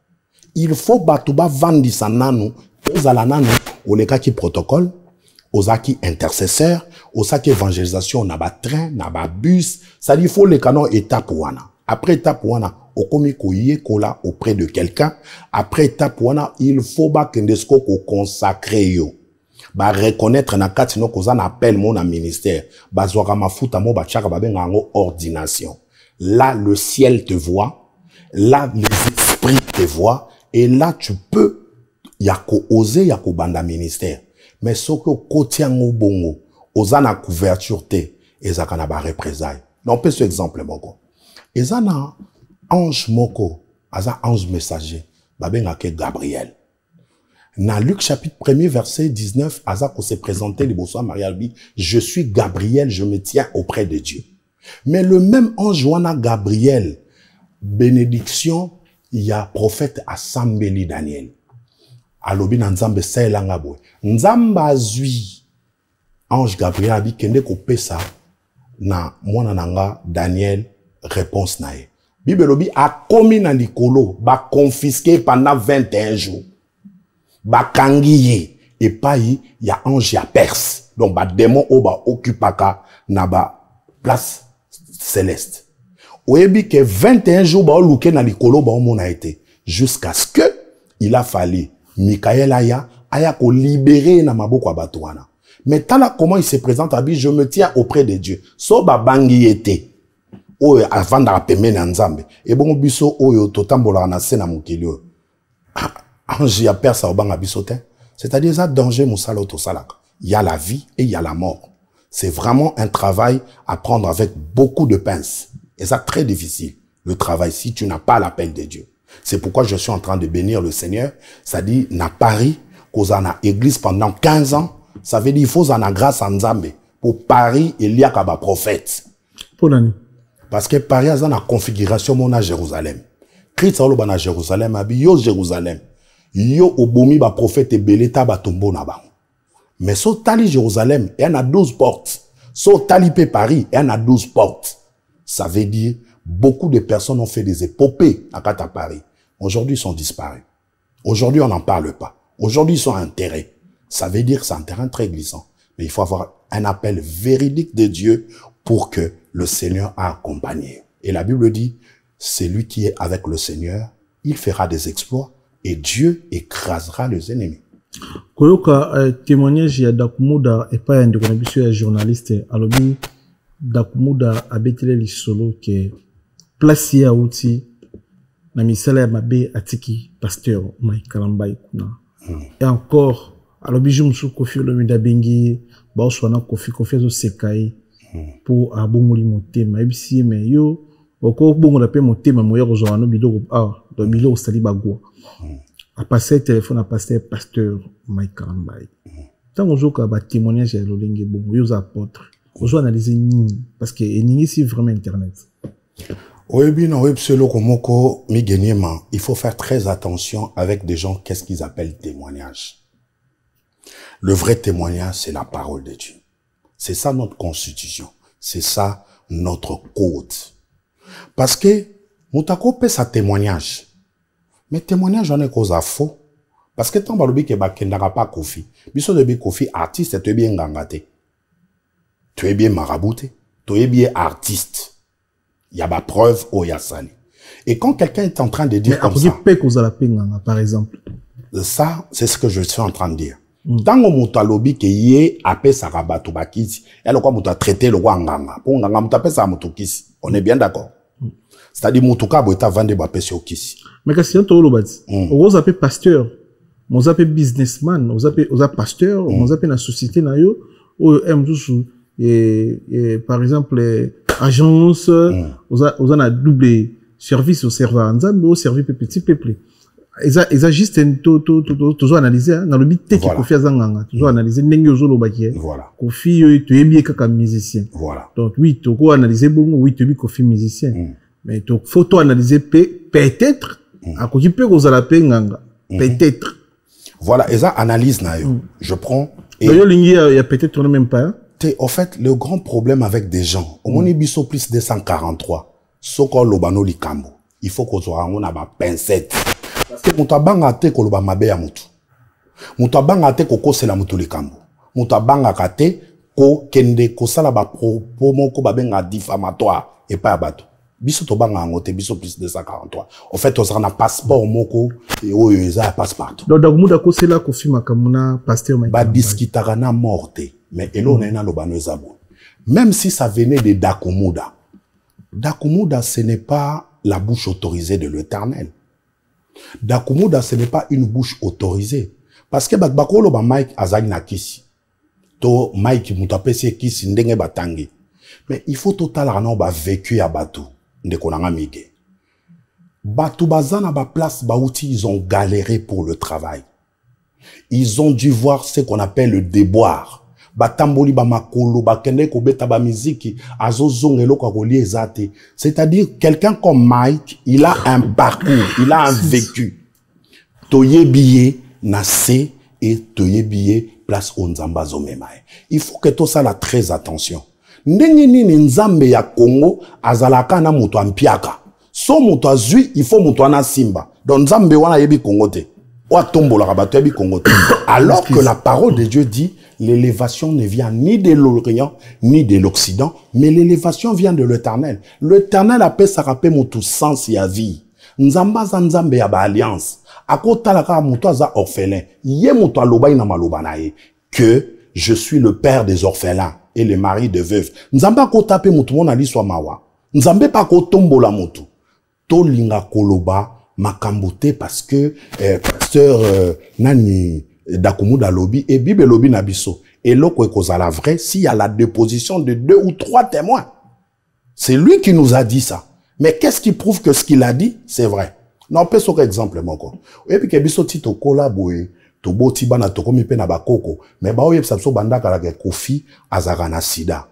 Il faut batuba vandi sa nanu, ozala nanu, olekaki protocole, ozaki intercesseur, ozaki évangélisation, na ba train, na ba bus, ça dit, il faut le canon étape wana. Après étape wana, okomi koye kola auprès de quelqu'un. Après étape wana, il faut ba kendesko ko consacrer yo. Ba reconnaître na kati no koza na appel mon na ministère. Ba zwaka mafuta mo ba chaka ba benga ngo ordination. Là, le ciel te voit. Là, les esprits te voient. Et là, tu peux yako oser yako banda ministère. Mais soko kotiango bongo, oza na couverture te, ezaka na ba représailles. Donc, peut ce exemple moko. Ezana ange moko, aza ange messager, babenga ke Gabriel. Na Luc chapitre 1er verset 19, aza ko se présenter les bonsoir Maria bi, je suis Gabriel, je me tiens auprès de Dieu. Mais le même ange wana Gabriel, bénédiction, il y a prophète Asambeli Daniel. Alobi na nzambe saelanga boy. Nzamba azui ange Gabriel abi kende ko pesa na mwana nanga Daniel réponse nae. Bibelobi a commis na likolo, ba confisqué pendant 21 jours. Ba kangiye et pas y a ange ya perse. Donc ba démon o ba occupaka na ba place céleste. Oyebi que 21 jours ba oluke na likolo ba omona été jusqu'à ce que il a fallu Michael aya ko libérer na maboko abatuana. Mais tala comment il se présente à lui, je me tiens auprès de Dieu. So ba bangi été. Oyo avant da pemene nzambe e bongo biso oyo totambola na sena mukilio ange ya persa obanga biso te, c'est-à-dire ça danger musala to salaka. Il y a la vie et il y a la mort. C'est vraiment un travail à prendre avec beaucoup de pinces et ça très difficile le travail si tu n'as pas l'appel de Dieu. C'est pourquoi je suis en train de bénir le Seigneur. Ça dit na Paris kozana église pendant 15 ans, ça veut dire il faut en grâce à nzambe pour Paris il y a kaba prophète. Pour l'année. Parce que Paris a une configuration mona Jérusalem. Christ a olo na Jérusalem, abi yo Jérusalem. Yo obomi ba prophète beleta ba tombo na ba. Mais so tali Jérusalem, il y en a 12 portes. So tali pe Paris, il y en a 12 portes. Ça veut dire beaucoup de personnes ont fait des épopées à Kata Paris. Aujourd'hui, ils sont disparus. Aujourd'hui, on n'en parle pas. Aujourd'hui, ils sont enterrés. Ça veut dire que c'est un terrain très glissant. Mais il faut avoir un appel véridique de Dieu pour que le Seigneur a accompagné. Et la Bible dit, celui qui est avec le Seigneur, il fera des exploits et Dieu écrasera les ennemis. Koyoka témoignage ya Dakumuda et pas un de journaliste alobi Dakumuda abetele lisolo ke place ya outi na misala ya mabe atiki pasteur Mike Kalambai kuna. Et encore alobi jumsu kofi olomida bengi ba oswana kofi zo sekai pour abongoli motema ebisi me yo oko bongola pe motema moya ko zo no bidoko do bilo sali bagwa a passer téléphone à passer pasteur Mike Kalambai tant ozoka ba témoignage ya lolenge bongo yo za apôtre ozo analyser ni parce que ni ici vraiment internet. Oui, bien, oui, pseudo komoko mi genyema, il faut faire très attention avec des gens qu'est-ce qu'ils appellent témoignage. Le vrai témoignage, c'est la parole de Dieu. C'est ça notre constitution. C'est ça notre code. Parce que, moutako pe sa témoignage. Mais témoignage, on est cause à faux. Parce que tant balobi ke bakendaka pas kofi. Biso de bi kofi artiste, tu es bien ngangate. Tu es bien marabouté. Tu es bien artiste. Il y a ma preuve au Yassali. Et quand quelqu'un est en train de dire comme ça, par exemple, ça, c'est ce que je suis en train de dire. Tant que moutalobi ke yé apé sarabatu bakisi, et le quoi mouta traité le roi nganga. Pour nganga mouta apé sa moutoukisi. On est bien d'accord. C'est-à-dire moutouka boita vende bapé sur kisi. Mais qu'est-ce que tu as dit? On vous appelle pasteur. on zappé businessman, on zappé pasteur, on zappé la société na yo, et par exemple agence, on a double service au serveur ensemble, au service petit peuple. Ils a juste toujours analysé dans le but technique qu'on fait zanganga, toujours analyser n'engue zolo bakie. Voilà. Kofi tu es bien comme musicien. Voilà. Donc oui, tu peux analyser bon, oui tu es bien kofi musicien. Mais tu faut analyser peut-être à quoi tu peux causer la peine peut-être. Voilà, et ça analyse na yo. Je prends. D'ailleurs, il y a peut-être même pas. En fait, le grand problème avec des gens, au moins biso plus 243, soko lobano likambo. Il faut qu'on soit on a ba pincette. Parce que mutabanga te ko loba mabe ya mutu. Mutabanga te ko kosela mutu likambo. Mutabanga kate ko kende ko sala ba propos moko ba benga diffamatoire et pas bato. Biso to banga ngote biso plus 243. En fait, on a un passeport moko et oyo passeport. Donc muda ko sela ko fima kamuna pasteur ma. Ba discutara na morte. Mais elo na ina lobano ezabo. Même si ça venait de Dakumuda. Dakumuda, ce n'est pas la bouche autorisée de l'Éternel. Dakumuda, ce n'est pas une bouche autorisée. Parce que bakolo ba Mike azali na kisi. To Mike mutapesi kisi ndenge batangi. Mais il faut total rano ba vécu à Batu. Ndeko nanga mige. Batu bazana ba place bauti, ils ont galéré pour le travail. Ils ont dû voir ce qu'on appelle le déboire. Batamboli ba makolo, ba kende ko beta ba miziki, azo zongelo kwa koli ezate. C'est-à-dire, quelqu'un comme Mike, il a un parcours, il a un vécu. Toye billet, nase, et toye billet, place onzamba zomemae. Il faut que tout ça la très attention. Ndenge nini nzambe ya Congo, azalaka na mutu ampiaka. So mutu azui, il faut mutu ana simba. Donc nzambe wana yebi Congo te. Alors que la parole de Dieu dit, l'élévation ne vient ni de l'Orient, ni de l'Occident, mais l'élévation vient de l'Éternel. L'Éternel appelle sa rappel mon tout sens et à vie. Nzamba zanzambe ya ba alliance. Akota la ka muto za orphelin. Ye muto aloba ina maloba na ye. Que je suis le père des orphelins et le mari de veuves. Nzamba ko tape muto mona li swa mawa. Nzambe pa ko tombola muto. To linga koloba makambote parce que pasteur nani Dakumuda lobi et Bible lobi nabiso et loko ekozala vrai s'il y a la déposition de 2 ou 3 témoins. C'est lui qui nous a dit ça. Mais qu'est-ce qui prouve que ce qu'il a dit c'est vrai? Non, peut sur exemple moko. Et puis que biso tito kola boye to boti bana to komi pe na bakoko mais ba oyeb sabso banda kala ke kofi azaka na sida.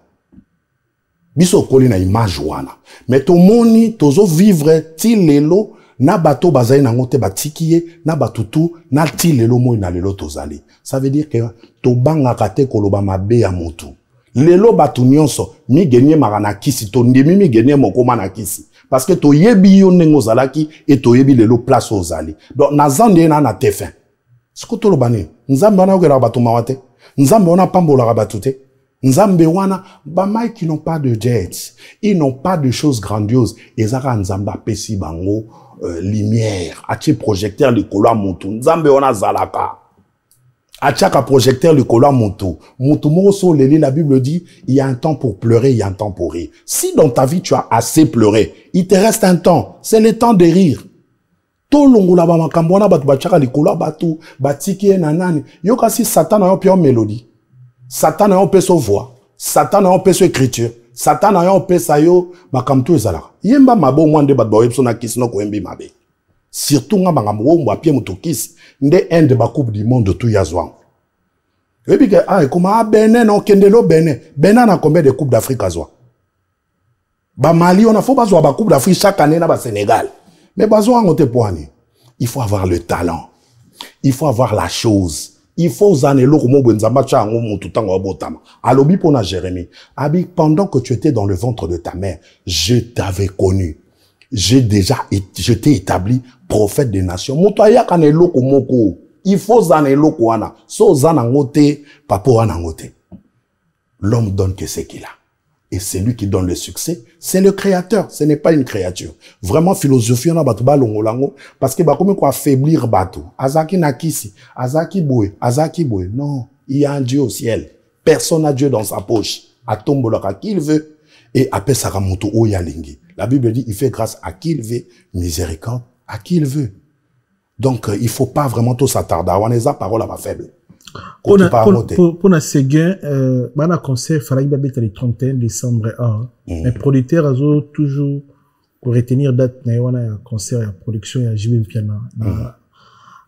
Biso koli na image wana. Mais to moni tozo vivre ti lelo na bato bazali na ngote batikiye na batutu na ti lelo moi na lelo tozali. Ça veut dire que to banga kate koloba mabe ya mutu. Lelo batu nyonso mi genye marana kisi to ndemi mi genye mokoma na kisi. Parce que to yebi yo nengo zalaki et to yebi lelo place ozali. Donc na zande na tefin. Siko to lobani nzambe wana okera batu mawate. Nzambe wana pambola rabatute. Nzambe wana ba mai qui n'ont pas de jets, ils n'ont pas de choses grandioses. Ezaka nzamba pesi bango lumière, atie projecteur le kolo mutu. Nzambe wana zalaka. Atiaka projecteur le kolo mutu. Mutu moso leli la Bible dit, il y a un temps pour pleurer, il y a un temps pour rire. Si dans ta vie tu as assez pleuré, il te reste un temps, c'est le temps de rire. To longola ba makambo wana batu batiaka le kolo batu, batiki nanani. Yo kasi Satan a yo mélodie. Satan a un peu sa voix. Satan a un peu sa écriture. Satan a un peu sa yo. Makamtu ezala. Yemba mabo mwande bat ba webso na kisi no ko embi mabe. Surtout nga banga mwo mwa pie mutokisi. Nde ende ba coupe du monde tout yazwa. Ebi ke comment Benin no kendelo Benin. Benin na combien de coupes d'Afrique azwa? Ba Mali on a faut bazwa ba coupe d'Afrique chaque année na ba Sénégal. Mais bazwa ngote poani. Il faut avoir le talent. Il faut avoir la chose. Il faut zanelo comme benzamba chango mututango abotama. Alobi pona Jérémie. Abi pendant que tu étais dans le ventre de ta mère, je t'avais connu. Je t'ai établi prophète des nations. Mutaya kanelo komoko. Il faut zanelo koana. So zanangote papo anangote. L'homme donne que ce qu'il a. Et c'est lui qui donne le succès. C'est le créateur. Ce n'est pas une créature. Vraiment, philosophie, on a battu balongolango. Parce que, comme quoi, affaiblir bateau. Azaki nakisi. Azaki boue. Azaki boue. Non. Il y a un Dieu au ciel. Personne n'a Dieu dans sa poche. A tombolaka qui il veut. Et après, saramoto oyalingi. La Bible dit, il fait grâce à qui il veut. Miséricorde à qui il veut. Donc, il faut pas vraiment tout s'attarder. On a parole à ma faible. Pour la Séguin, un concert, il fallait que le 31 décembre. Les producteurs ont toujours pour retenir date, il y a un concert, il y a production, il y a JB Piana.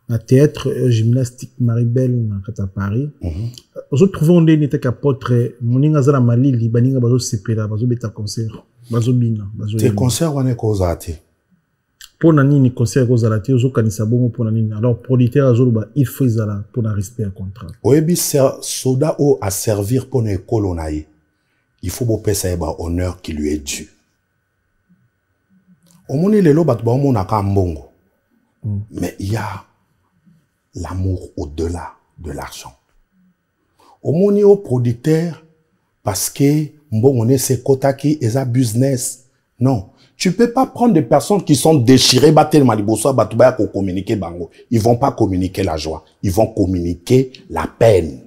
Le théâtre gymnastique Maribel à Paris. Nous trouvons des apôtres, Moninga Zala Mali, Libaninga Bazo Sepela, Bazo Beta concert, Bazo Bina. Tes concerts, on est causati. Pour nani ni concert kozalati ozo kanisa bongo pour nani alors producteur azoluba il faut izala pour na respect un contrat oyebi soda o à servir pour ne colonaye il faut beau pesa ba honneur qui lui est dû omoni lelo bat ba omona ka mbongo mais il y a l'amour au-delà de l'argent omoni au producteur parce que mbongo ne se kotaki eza business non. Tu peux pas prendre des personnes qui sont déchirées, communiquer bango. Ils vont pas communiquer la joie. Ils vont communiquer la peine.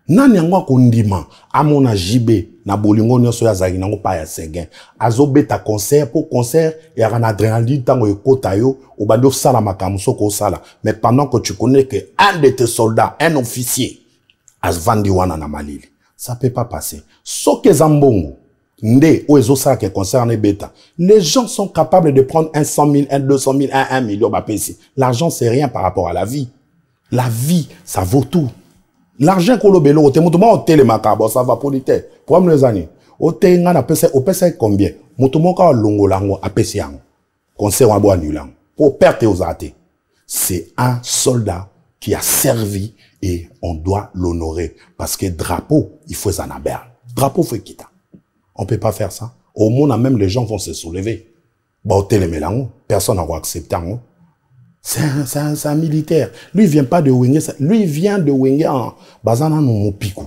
Nani angwa kondima, amona jibe, na bolingo nyoso ya zagi nango pa ya Séguin. Azo beta concert, pour concert, il y a un adrénaline tango ekota yo, obando sala makamuso ko sala. Mais pendant que tu connais que un de tes soldats, un officier, as vandi wana na malili. Ça peut pas passer. Soke zambongo. Nde, ou ça qui concerne bêta. Les gens sont capables de prendre 100 000, 200 000, 1 million, l'argent, c'est rien par rapport à la vie. La vie, ça vaut tout. L'argent qu'on a bello, au télémacabre, ça va pour l'été. Pour les années. Au télémacabre, on peut combien? Moutomoka longo lango, apesi yango. Concert en bois nulang. Pour perte aux athées. C'est un soldat qui a servi et on doit l'honorer. Parce que drapeau, il faut s'en aberle. Drapeau, faut quitter. On peut pas faire ça. Au monde, même les gens vont se soulever. Personne n'a accepté. C'est un militaire. Lui, il vient pas de Wenge. Lui, il vient de Wenge en Bazana no Piku.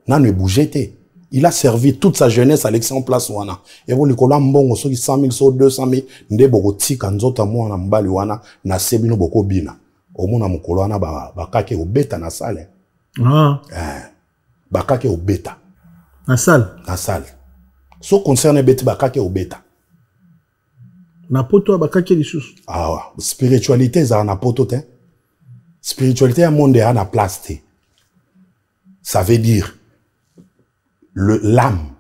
N'a ne bougé. Il a servi toute sa jeunesse à l'exemple place wana. Et vous, le colam bon, so 100 000, 200 000, nde boko tika nzota mwa na mbali wana, na sebino boko bina. Au monde, mon colonna bakake au beta na salle. Bakake au beta. Na salle? Na salle. So concerne beti bakake au beta. Na poto bakake les choses. Ah, spiritualité ça na poto te. Spiritualité à monde a na place te. Ça veut dire l'âme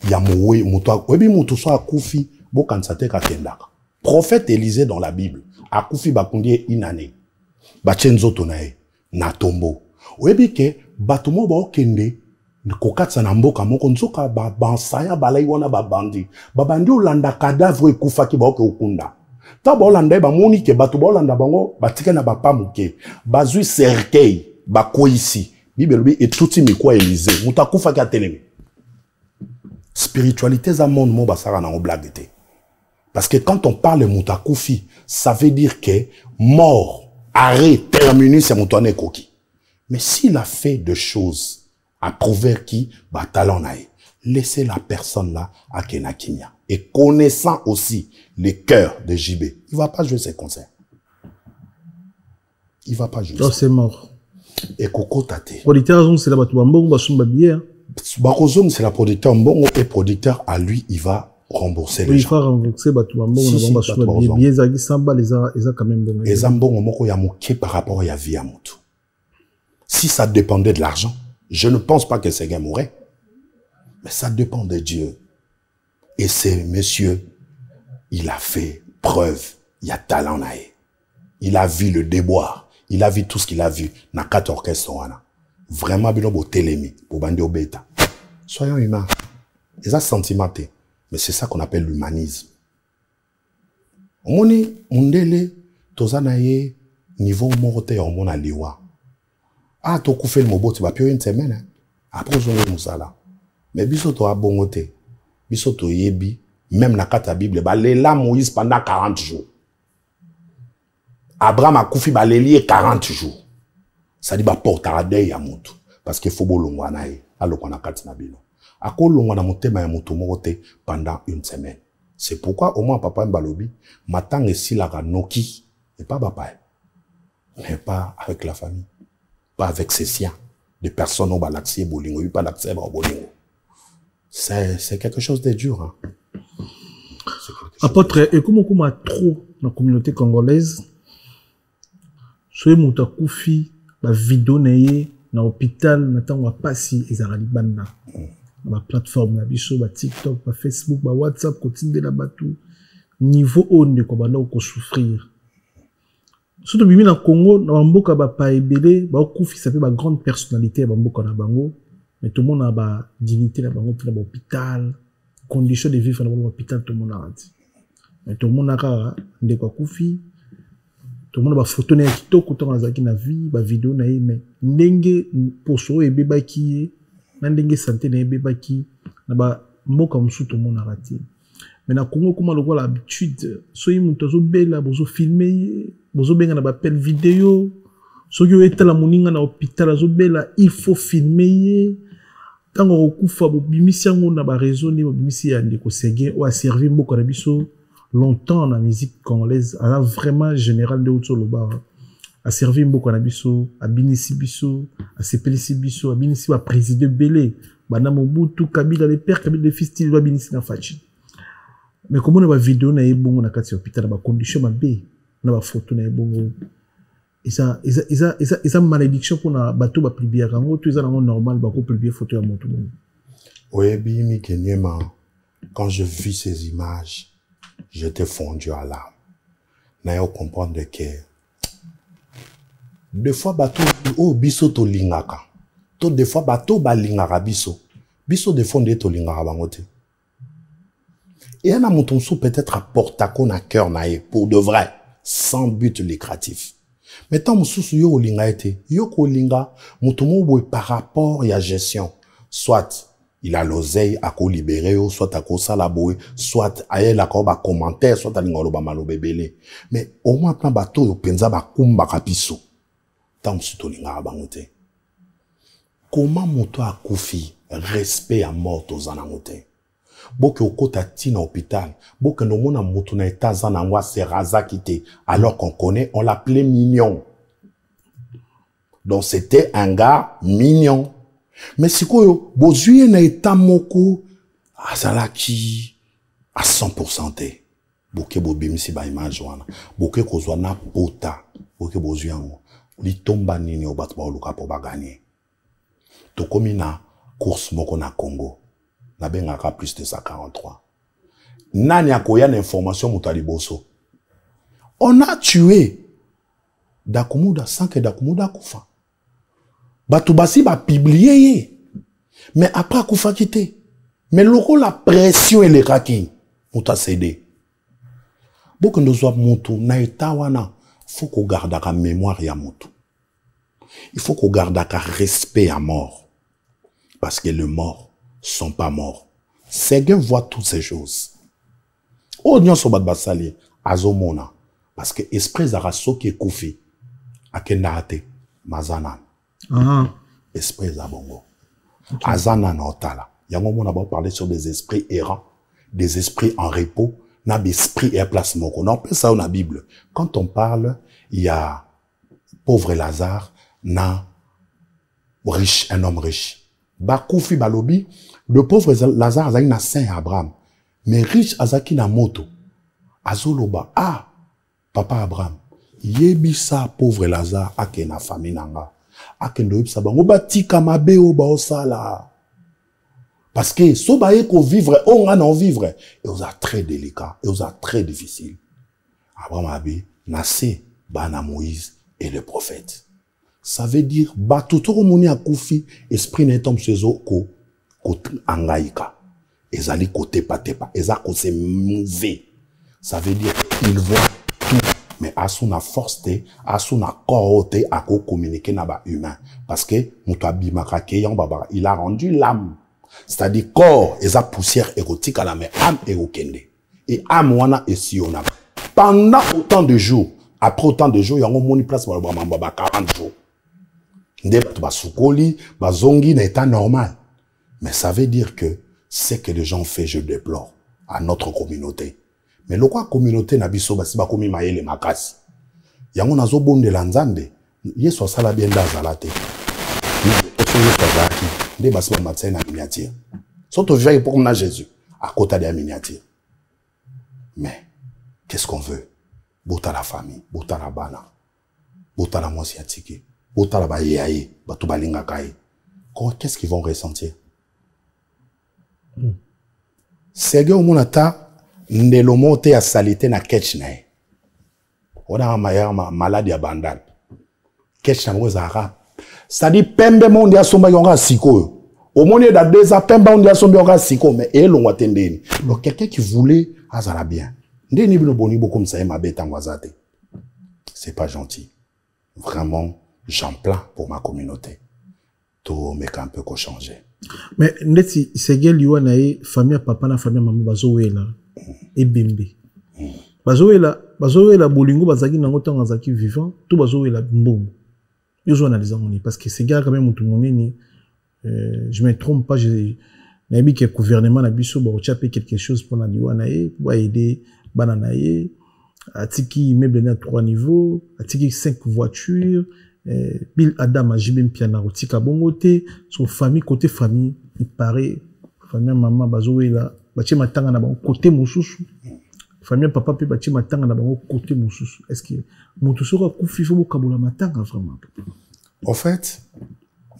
ya mowe muto webi muto so akufi bo kansate ka tendaka. Prophète Élisée dans la Bible akufi bakundi une année. Ba chenzoto nae na tombo. Webi ke batumo ba okende kokatsa na mboka moko nzoka bansaya balai wana babandi babandi olanda cadavre ekufaki baoke okunda ta baolanda bamoni ke bato baolanda bango batike na bapamuke bazui cercueil bakoisi bibelobi etuti mikwa Élisée muta kufaki atelemi spiritualité za monde mo basara na blague te parce que quand on parle muta kufi ça veut dire que mort arrêt terminus c'est mutone koki mais s'il a fait de choses à prouver qui va talent naï. Laissez la personne là à Kenakinia. Et connaissant aussi les cœurs de JB, il va pas jouer ses concerts. Il va pas jouer. Donc c'est mort. Et Coco Tate. Producteur, c'est la Batouambong, Basumba Bière. Bakozom, c'est la producteur Mbongo et producteur à lui, il va rembourser les gens. Il va rembourser Batouambong, Basumba Bière. Bière Zagi Samba, les a quand même bon. Les Ambongo Moko Yamoké par rapport à Yaviamoto. Si ça dépendait de l'argent, je ne pense pas que Séguin mourrait. Mais ça dépend de Dieu. Et ce monsieur, il a fait preuve. Il y a talent naïe. Il a vu le déboire. Il a vu tout ce qu'il a vu. Na 4 orchestres. Vraiment, bien au télémi. Pour bandi au bêta. Soyons humains. Et ça, sentimenté. Mais c'est ça qu'on appelle l'humanisme. On est, tozanaye, niveau morote, on a liwa. Ah, tu as fait le mobile, tu vas plus une semaine. Après, je vais moussala. Mais biso to a bongote. Biso to yebi. Même na kata Bible, ba lela Moïse pendant 40 jours. Abraham a koufi ba lié 40 jours. Ça dit ba portara de ya mutu. Parce que faut bolongwa na ye. Alo kona kati na bino. Ako longwa na motema ya mutu morote pendant une semaine. C'est pourquoi au moins papa mbalobi, matang et si la noki, et pas papa. Mais pas avec la famille. Pas avec ses siens. Des personnes ont l'accès bolingo, pas l'accès à bolingo. C'est quelque chose de dur. Hein. Apôtre, et comment on a trop dans la communauté congolaise, soye moto akufi ba vidéo na ye na hôpital na tango apasi ezalaka libanda na ba plateforme na biso ba TikTok ba Facebook ba WhatsApp kotindela batu niveau onde ko banda ko souffrir surtout bimi na Congo na bamboka ba pa ebele ba okufisa pe ba grande personnalité ba mboka na bango mais tout le monde a ba dignité na bango na hôpital condition de vivre dans l'hôpital tout le monde a dit mais tout le monde a ndeko akufi tout le monde a photo na kitoko to azaki na vie ba vidéo na ye mais ndenge poso ebebaki na ndenge santé na ebebaki na ba mboka musu tout le monde a raté mais na Congo comment le voilà l'habitude soyi muto zo bela bozo filmer bozo benga na ba appel vidéo soki etala moninga na hôpital zo bela il faut filmer tango okufa bobimisi yango na ba réseau ni bobimisi ya ndeko Seguin ou a servi mboka na biso longtemps na musique congolaise a vraiment général de Otsoloba a servi mboka na biso a binisi biso a sepelisi biso a binisi ba président belé bana Mobutu Kabila le père Kabila le fils il va binisi na fachi mais comment on va vidéo na ebongo na kati hôpital ba condition mabe na ba photo na ebongo isa malédiction pour na bateau ba publier kango tout ça normal ba ko publier photo ya moto bon. Oui, Bimi Kenyema, quand je vis ces images, j'étais fondu à l'âme. N'a comprendre que des fois bateau oh biso to lingaka. To des fois bateau ba lingaka biso. Biso de fondé to lingaka bangote. Et un amontonso peut-être apporte à qu'on a cœur naïe pour de vrai, sans but lucratif. Mais tant moussous yo linga été, yo ko linga, moutomo boy par rapport à gestion. Soit il a l'oseille à ko libérer, soit à ko salaboy, soit à elle à ko ba commentaire, soit à l'ingolo ba malo bébélé. Mais au moins plan bateau yo penza ba kumba kapiso. Tant moussou to linga bangote. Comment moto a koufi, respect à mort aux anangote. Boke okota tina hôpital, boke no mona moto na état zanangwa se raza kité, alors qu'on connaît, on l'appelait mignon. Donc c'était un gars mignon. Mais si quoi, bozuye na état moko, azalaki à 100% te. Boke bobimisi ba image wana. Boke kozwa na pota, boke bozuye ngo. Li tomba nini obat ba oluka po ba gagner. To komi na course moko na Congo. Na bengaka plus de 143. Nani akoya l'information mutali boso. On a tué Dakumuda sans que Dakumuda koufa. Batubasi ba publié. Mais après koufa quitté. Mais loko la pression et les kaki. Muta cédé. Beaucoup de gens mutu na etawana. Faut qu'on garde la mémoire ya mutu. Il faut qu'on garde la respect à mort. Parce que le mort sont pas morts. Seguin voit toutes ces choses. Onion sobat basali, azomona. Parce que esprit zaraso qui est koufi, akenate, mazanan. Esprit zabongo. Azanan otala. Yango mona ba parler sur des esprits errants, des esprits en repos, na d'esprit et place moko. On peut ça dans la Bible. Quand on parle, il y a pauvre Lazare, na riche, un homme riche. Bakoufi balobi, le pauvre Lazare azaki na Saint Abraham. Mais riche azaki na moto. Azoloba, ah, papa Abraham, yebisa pauvre Lazare ake na famille nanga. Ake ndo yebisa bango batika mabe o ba osala. Parce que so ba eko vivre, on a non vivre. Et on a très délicat, et on a très difficile. Abraham abi, nassé, bana Moïse et le prophète. Ça veut dire, batutoro moni a koufi, esprit netom sezo ko angaïka. Ezali kote patepa, ezako se mouvé. Ça veut dire, il voit tout. Mais à son force te, à son corps te, à ko communiquer na ba humain. Parce que, moutoabi makake yang baba, il a rendu l'âme. C'est-à-dire, corps, eza poussière érotique à la main, âme érokende. Et âme wana et siona. Pendant autant de jours, après autant de jours, yango moni place ba 40 jours. Bazongi n'est pas normal. Mais ça veut dire que ce que les gens font, je déplore à notre communauté. Mais le quoi communauté n'a biso basi ba komi maele makasi. Yango nazo bonde lanzambe, yeso sala bien dazalate. Osoyo kazaki, nde basi ba matsa na miniature. Soto veille pour na Jésus à côté de la miniature. Mais qu'est-ce qu'on veut? Bota la famille, bota la bana. botala mwasi atiki, botala ba yaye, batu balinga kai. Qu'est-ce qu'ils vont ressentir? Sege au monata, ndelomo te a salité na ketch na e. On a ma maladie abandonne. Ketch na mwezara. C'est-à-dire, pembe monde ya somba yonga siko. Au monde da deza pembe monde ya somba yonga siko, mais et l'on attendait. Donc quelqu'un qui voulait, azala bien. Ndeni bino boni beaucoup comme ça ma bête en wazate. C'est pas gentil. Vraiment, j'en plains pour ma communauté. Tout mais qu'un peu qu'on changer. Mais neti segel liwa na e famille papa na famille maman bazowela e bembe. Bazowela bolingo bazaki nango tanga zaki vivant, tout bazowela mbongo. Yo analyser mon parce que segel quand même tout monene je me trompe pas, j'ai mis que le gouvernement a biso ba ochapé quelque chose pour la liwa na e pour aider bananaye atiki immeuble à 3 niveaux, atiki 5 voitures. Bill Adam a jibé piana rotika bongote son famille côté famille il paraît famille maman bazoué là bachi matanga na bon côté mususu famille papa pe bachi matanga na bon côté mususu est-ce que mususu ko kufi fo bokabola matanga vraiment en fait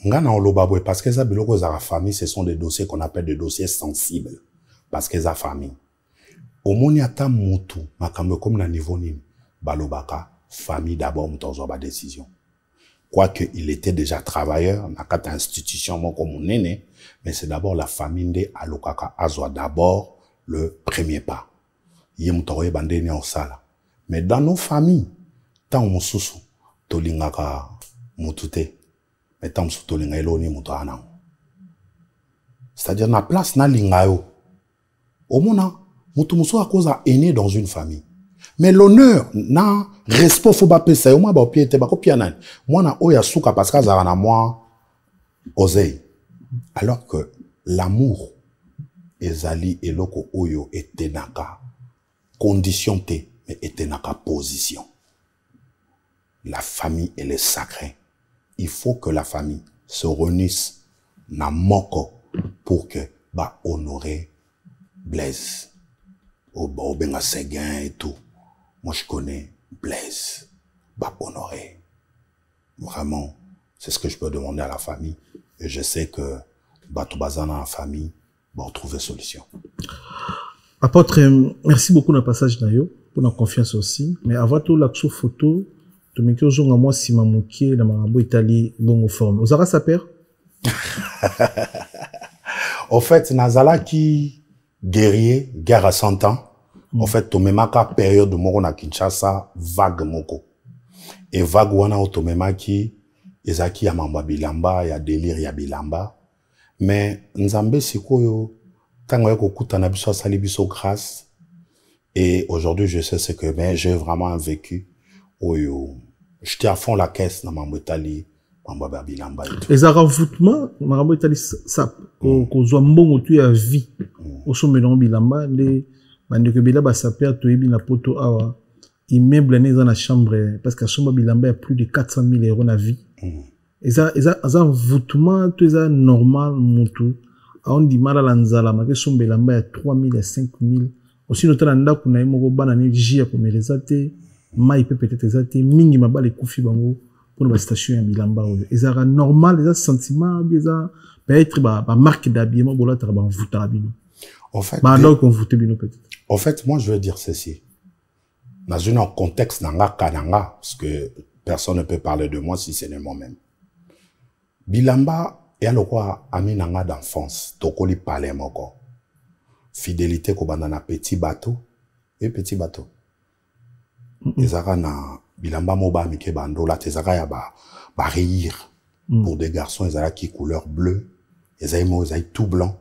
ngana olobabwe parce que ça biloko za famille ce sont des dossiers qu'on appelle des dossiers sensibles parce que za famille omoni ata mutu makambo comme na niveau nini balobaka famille d'abord mutozo ba décision. Quoique il était déjà travailleur, n'a qu'à institution comme mon aîné, mais c'est d'abord la famille de Alokaka Azwa d'abord le premier pas. Yemutoroye bandé ne osala. Mais dans nos familles, tant mususu tolingaka mutute, mais tant mususu tolinga eloni mutoana. C'est-à-dire na place na lingayo. Omona mutu musu a cause aîné dans une famille. Mais l'honneur, na respect faut pas pesa, moi ba pied te ba kopiana. Moi na oya suka parce que ça na moi oseille. Alors que l'amour ezali eloko oyo etenaka condition te mais etenaka position. La famille elle est sacrée. Il faut que la famille se réunisse na moko pour que ba honorer Blaise au benga Séguin et tout. Moi, je connais Blaise, bah honoré. Vraiment, c'est ce que je peux demander à la famille. Et je sais que bah tout bazan dans la famille, bah on trouve solution. Apôtre, merci beaucoup dans le passage d'ailleurs, pour la confiance aussi. Mais avant tout, l'action photo, tu me dis à moi si ma moquée dans ma Italie, bon forme. Vous avez sa père? En fait, Nazala qui guerrier, guerre à 100 ans. En fait, tomemaka période de moko na Kinshasa vague moko. Et vague wana otomemaki ezaki ya mamba bilamba, ya délire ya bilamba. Mais nzambe sikoyo tango yako kutana biso asali biso grâce. Et aujourd'hui, je sais ce que mais j'ai vraiment vécu oyo. J'étais à fond la caisse dans mamba Italie, mamba bilamba et tout. Les envoûtements, mamba Italie ça ko zo mbongo tu ya vie. Au sommet dans bilamba les bande que bilamba sa père toyebi na poto awa immeuble né dans la chambre parce que somba bilamba a plus de 400 000 € na vie. Et ça envoûtement tout ça normal mutu. On dit mal à l'anzala mais que somba bilamba a 3 000 à 5 000. Aussi notamment ndako na yemo bana ni jia comme les até mai peut-être les até mingi mabale kufi bango pour la station ya bilamba. Et ça normal les sentiments bizarre peut-être ba marque d'habillement bola ta ba envoûta bino. En fait, en fait, moi, je veux dire ceci. Dans un contexte nanga kananga, parce que personne ne peut parler de moi si ce n'est moi-même. Bilamba, et alors quoi, ami nanga d'enfance, tokoli palais moko. Fidélité ko bandana petit bateau, et petit bateau. Ezaka na bilamba moba mike bando la tezaka ya ba rire. Pour des garçons, ezaka qui couleur bleue, ezaka tout blanc.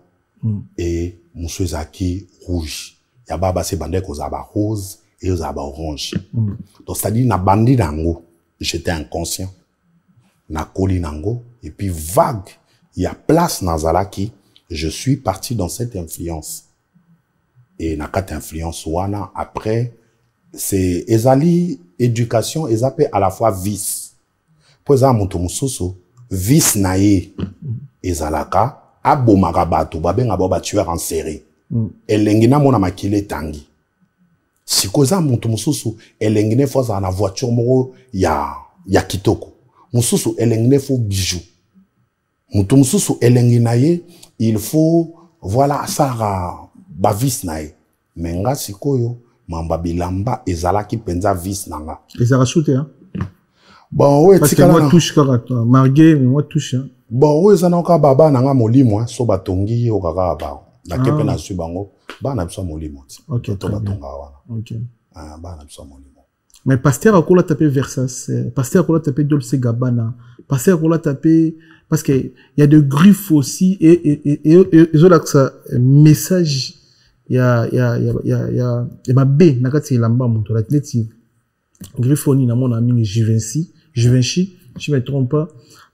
Et monsieur Zaki rouge. Yaba se bandé ko zaba rose et zaba orange. Donc c'est-à-dire na bandi nango, j'étais inconscient. Na koli nango et puis vague, il y a place nazalaki, je suis parti dans cette influence. Et na kat influence wana après c'est ezali éducation ezapé à la fois vice. Pour ça moto mususu vice nae ezalaka abomaka bato babenga ba tueur en série. Elengina mona makile tangi. Sikoza mutu mususu elengine foza na voiture moko ya ya kitoko. Mususu elengine faut bijou. Mutu mususu elenginaye, il faut, voilà, ça, ba vis nae. Menga sikoyo, mamba bilamba, ezalaki penza vis nanga. Ezala soute, hein? Bon, ouais, parce que moi touche karata, margué, mais moi touche, hein? Bon, ouais, zanaka baba nanga molimo, so batongi, o kaka ba. Na kepe na subango, ba na biso molimo. Ok, to batonga wana. Ok. Ah, ba na biso molimo. Mais pasteur a quoi tapé Versace, pasteur a quoi tapé Dolce Gabbana, pasteur a quoi tapé, parce que il y a de griffes aussi, et ils ont là que ça, message, il y a ma B, nakati lamba monto, la tneti, griffoni na mon ami Givenchy, si je me trompe pas,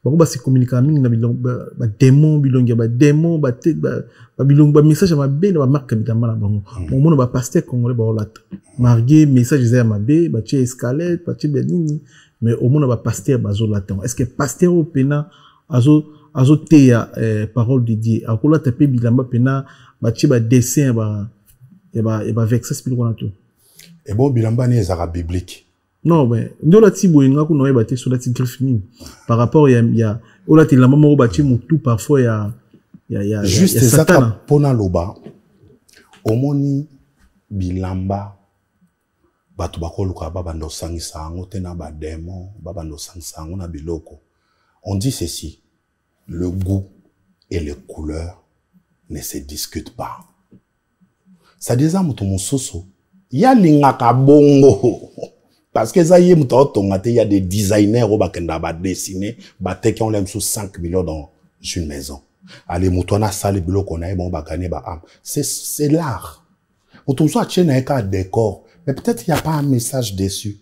bah, c'est communiquer avec na bilong, bah, démon, bilong, bah, démon, bah, tête, bah, bilong, bah, message à ma B, bah, marque habituellement là, bon, mon bah, pasteur congolais, bah, là, marqué, message, à ma B, bah, tu escalade, bah, tu benini, mais au moins, bah, pasteur, bah, zo latin. Est-ce que pasteur au pena, azo teya, parole de Dieu, à quoi là, tapé bilamba pena, bah, tu bah, dessin, bah, et bah, vexa, c'est plus tout. Et bon, bilamba, n'est pas biblique. Non, mais, nous, là, si vous avez un bâti sur la petite griffe, par rapport, il y a, là, tu la maman au bâti, tout, parfois, il y a, juste ça, pona loba, omoni, bilamba, batu bakoluka, babando sangisango, tena ba démon, babando sangisango, na biloko. On dit ceci, le goût et les couleurs ne se discutent pas. Ça dit ça, mon soso, ya lingaka bongo. Parce que ça y est, il y a des designers qui ont l'aime sous 5 millions dans une maison. Allez, moutona sale bilo qu'on a bon bagane ba am. C'est l'art. Moutomso a tient un décor, mais peut-être il n'y a pas un message dessus.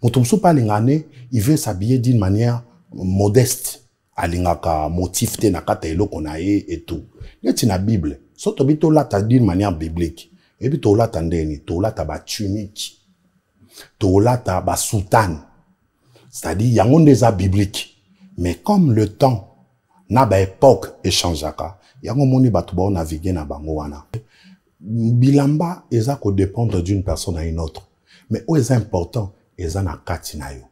Moutomso pas l'ingane, il veut s'habiller d'une manière modeste. Alingaka motif te nakata elo qu'on a et tout. N'est-ce la Bible? Soto bito la ta d'une manière biblique. Et bito la tandeni, to la ta ba tunique. Tolata ba soutane. C'est-à-dire, il y a un déjà biblique. Mais comme le temps, n'a ba époque échangeaka, il y a un moni batuba naviguer na bangoana. Bilamba, eza ko dépendre d'une personne à une autre. Mais où est important, eza na katinayo.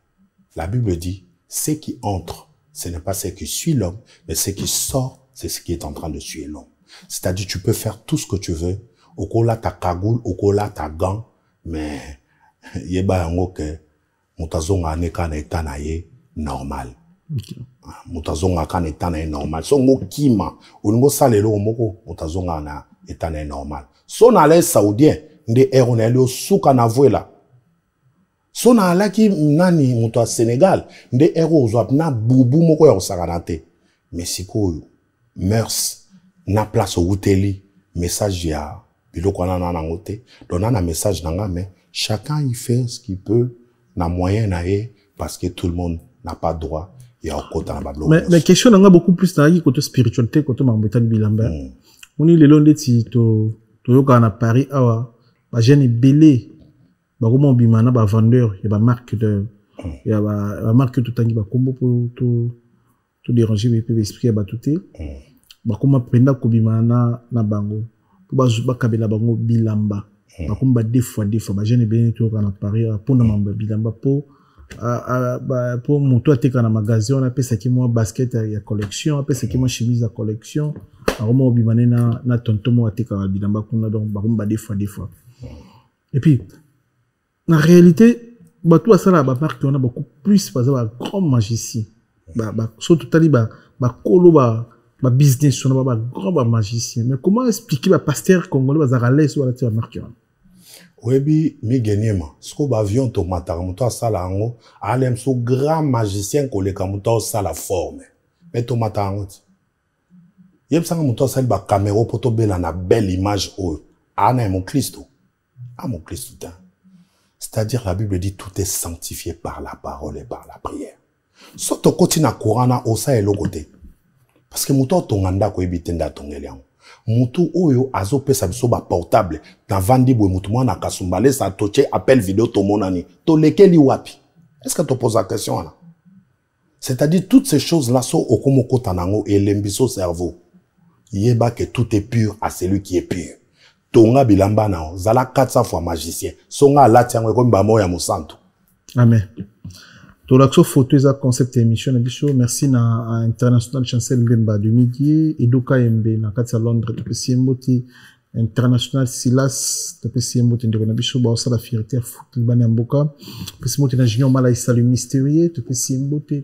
La Bible dit, ce qui entre, ce n'est pas ce qui suit l'homme, mais ce qui sort, c'est ce qui est en train de suivre l'homme. C'est-à-dire, tu peux faire tout ce que tu veux. Au kola ta cagoule, au kola ta gant, mais yeba yango ke mutazonga neka na etana ye normal. Mutazonga kana etana ye normal. So ngo kima, ulingo salelo moko mutazonga na etana ye normal. So na les saoudien, nde eronelio suka na vuela. So na alaki nani muta Sénégal, nde ero uzwap na bubu moko ya osaganate. Mexico mœurs na place outeli message ya biloko na nangote. Donna message nanga mais chacun y fait ce qu'il peut, na moyen naé, parce que tout le monde n'a pas droit. Il y a encore dans la Bible. Mais question n'a beaucoup plus dans la côté spiritualité, côté mambetan bilamba. On est le long de to yoga na Paris, awa, ba jeune belé, ba comment bimana ba vendeur, il y a ba marque de, il y a ba marque tout tangi ba combo pour tout déranger mes esprit ba touté. Ba comment prendre ko bimana na bango, pour ba kabela bango bilamba. Bakumba des fois ba jeune bien tout kana Paris pour na mamba bilamba pour moto ateka na magasin on appelle ça qui moi basket ya collection appelle ça qui moi chemise à collection aroma bimane na tonton mo ateka bilamba kuna donc bakumba des fois et puis en réalité bato asala ba marque on a beaucoup plus parce que ba grand magicien ba surtout tali ba kolo ba business on a ba grand magicien mais comment expliquer ba pasteur congolais ba zaralais sur la tia marque Webi mi genyema sko ba avion to mataka muto asala ango alem so grand magicien ko leka muto asala forme mais to mataka ango yeb sanga muto asala ba caméra poto bela na belle image o ana mon Christ mon Christ c'est-à-dire la Bible dit tout est sanctifié par la parole et par la prière soto koti na Korana osa elokote parce que muto tonganda ko ebitenda tongeliango mutu oyo azo pesa biso ba portable na vandi boy mutu mwana kasumbale sa toche appel vidéo to monani to lekeli wapi. Est-ce que tu poses la question là? C'est-à-dire toutes ces choses là sont au komoko tanango et lembiso cerveau. Yeba que tout est pur à celui qui est pur. Tonga bilamba na zala 400 fois magicien. Songa la tiango comme ba moya musanto. Amen. To l'action photo eza concept émission na biso. Merci na International Chancel Mbemba de Midi Edoka Mbe na kati ya Londres to pesi mbote International Silas to pesi mbote ndeko na biso ba osala fierté foot bana mboka. Pesi mbote na Junior Mala Isalu Mystérieux to pesi mbote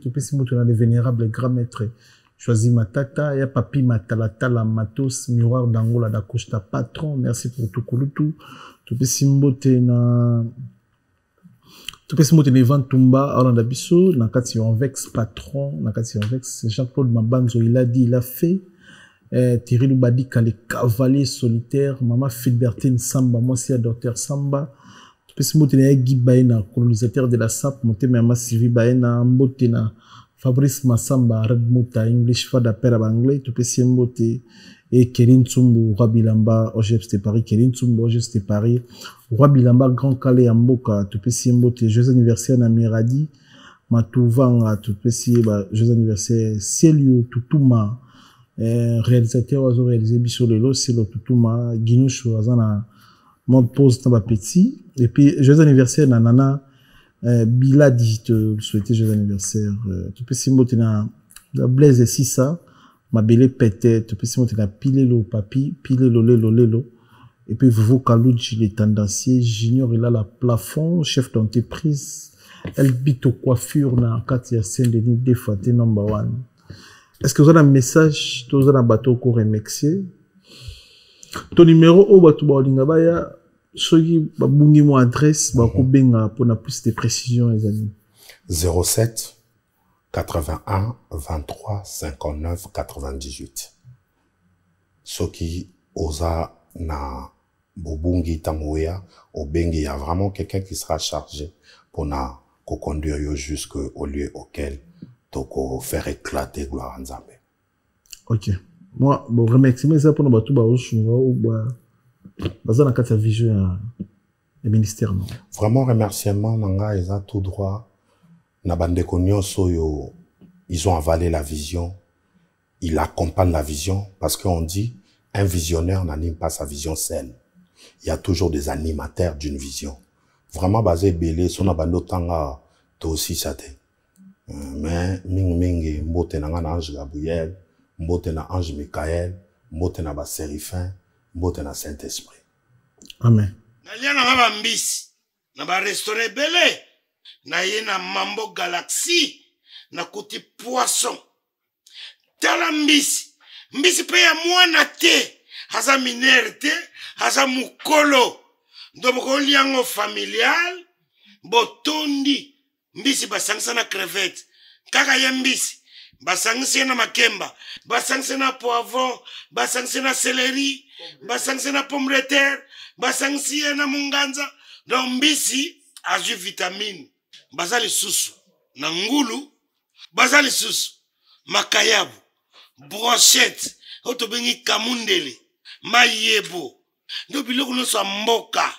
na le vénérable grand maître Choisi Matata ya Papi Matalatala Matos Miroir d'Angola da Costa Patron. Merci pour tout kulutu. To pesi mbote na tout petit mot de Nevan Tumba, Orlando Bisso, na kati Vex patron, na kati Vex Jean-Claude Mabanzo, il a dit, il a fait. Thierry Loubadi, les cavaliers solitaires, Maman Philbertine Samba, moi aussi, Docteur Samba. Tout petit mot de Guy Baena, colonisateur de la SAP, monté Mama Sylvie Baena, Mbotena, Fabrice Massamba, Red Mouta, English Fada Père Anglais, tout petit mot de et Kérin Tsumbu, Roi Bilamba, OGF de Paris, Kérin Tsumbu, OGF de Paris, Roi Bilamba, Grand Calais, Amboka, tout petit mbote, Jeux anniversaires na Miradi, Matouvanga, tout petit, Jeux anniversaires, Célio, Toutouma, réalisateur, oiseau réalisé, Bissot Lelo, Célio, Toutouma, Guinouchou, Azana, Monde Pause, Tamba Petit, et puis, Jeux anniversaires, na Nana, Biladi, te souhaiter Jeux anniversaires, tout petit mbote, na Blaise et Sissa, ma belle pète, tu peux se monter la pile le papi, pile le et puis vous Kalouji, les tendanciers, Junior, il a la plafond, chef d'entreprise, elle bite aux coiffures, na Katia Saint-Denis, défaté number 1. Est-ce que vous avez un message, vous avez un bateau qu'on remercie? Ton numéro, au bateau, Baolingabaya, ceux qui, babungi mon adresse, bakubenga, pour na plus de précisions, les amis. 07 81 23 59 98. Ce qui osa na bobungi tamouya au bengi, il y a vraiment quelqu'un qui sera chargé pour na conduire jusqu'au lieu auquel toko faire éclater gloire en Zambé. Ok. Moi, bon, remercie ça pour nous battre ou bazana kata vision le ministère non. Vraiment remerciement nanga eza tout droit. Na bande konyoso yo, ils ont avalé la vision, ils accompagnent la vision, parce qu'on dit, un visionnaire n'anime pas sa vision seule. Il y a toujours des animateurs d'une vision. Vraiment basé belé, son abando tanga, to aussi ça te. Mais, mingi, mbote na ange Gabriel, mbote na ange Michael, mbote na ba Séraphin, mbote na Saint-Esprit. Amen. Nalia na ba mbisi, na ba restaurant belé. Na ye na Mambo Galaxy na kuti poisson tala mbisi pe ya mwana te haza minere te haza mukolo ndoboko liango familial botondi mbisi basangisa na crevette kaka ya mbisi basangisa na makemba basangisa na poivron basangisa na céleri basangisa na pomme de terre basangisa na munganza donc mbisi azu vitamine bazali susu na ngulu bazali susu makayabu brochette oto bengi kamundele mayebo ndo biloko noso mboka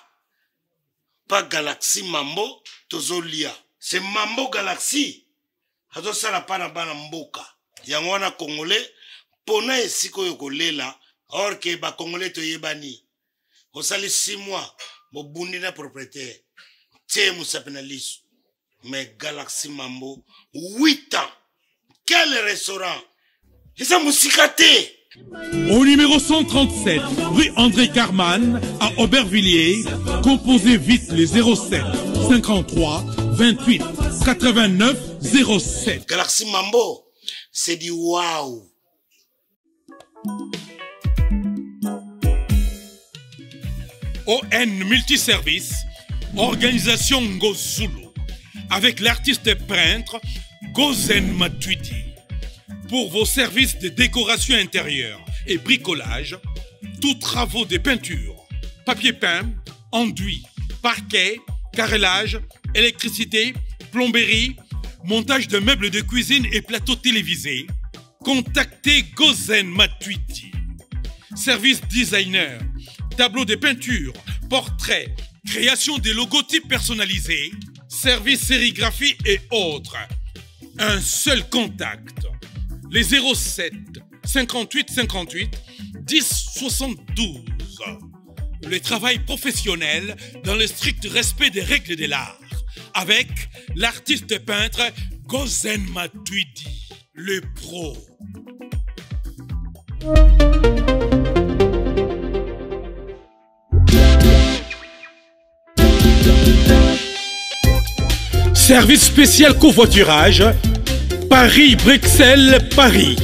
pa Galaxy Mambo tozolia c'est Mambo Galaxy hazo sala pana bana mboka yango wana congolais pona esiko yokolela or que ba congolais to yebani osali 6 mois bo bundi na propriétaire tie musapena lisu. Mais Galaxy Mambo, 8 ans. Quel restaurant? Ils sont musicatés. Au numéro 137, rue André Carman, à Aubervilliers, composez vite les 07 53 28 89 07. Galaxy Mambo, c'est du waouh. ON Multiservice, organisation Ngozulu, avec l'artiste peintre Gozen Matuidi. Pour vos services de décoration intérieure et bricolage, tous travaux de peinture, papier peint, enduit, parquet, carrelage, électricité, plomberie, montage de meubles de cuisine et plateaux télévisés, contactez Gozen Matuidi. Service designer, tableau de peinture, portrait, création de logotypes personnalisés, service sérigraphie et autres. Un seul contact. Les 07 58 58 10 72. Le travail professionnel dans le strict respect des règles de l'art. avec l'artiste peintre Gozen Matuidi, le pro. Service spécial covoiturage, Paris-Bruxelles-Paris.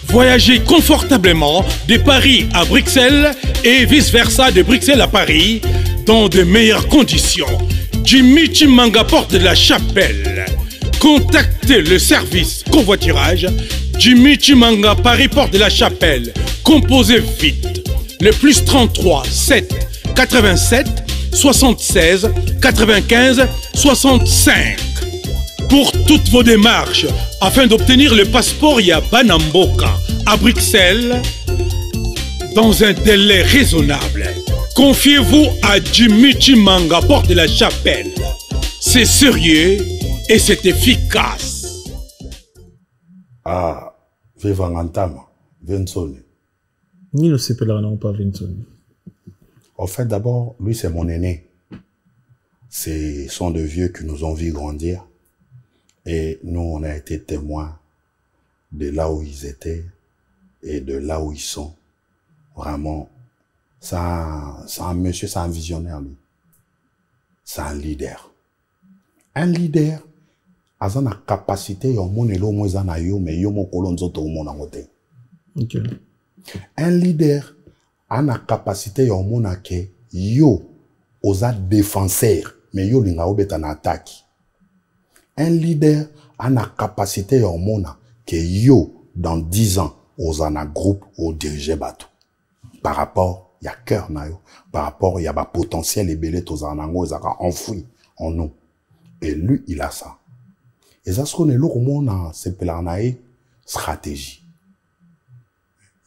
Voyagez confortablement de Paris à Bruxelles et vice-versa de Bruxelles à Paris dans de meilleures conditions. Jimmy Chimanga, porte de la Chapelle. Contactez le service covoiturage Jimmy Chimanga, Paris, porte de la Chapelle. Composez vite. Le plus 33 7 87 76 95 65. Pour toutes vos démarches, afin d'obtenir le passeport Yabanamboka à Bruxelles, dans un délai raisonnable, confiez-vous à Jimmy Chimanga, porte de la Chapelle. C'est sérieux et c'est efficace. Ah, Vivangantama, Vincent. Ni le CPLA non pas Vincent. En fait, d'abord, lui, c'est mon aîné. Ce sont de vieux qui nous ont vu grandir. Et nous, on a été témoins de là où ils étaient et de là où ils sont. Vraiment, c'est un monsieur, c'est un visionnaire, lui. C'est un leader. Un leader, a une capacité, un leader a une capacité, yo, osa défenseur, mais yo linga obeta na attaque. Un leader a une capacité que yo, dans 10 ans, osa na groupe ou diriger bateau. Par rapport, il y a cœur na yo, par rapport, il y a potentiel et belé toza nango, enfoui en nous. Et lui, il a ça. Et ça, ce qu'on est là, c'est une stratégie.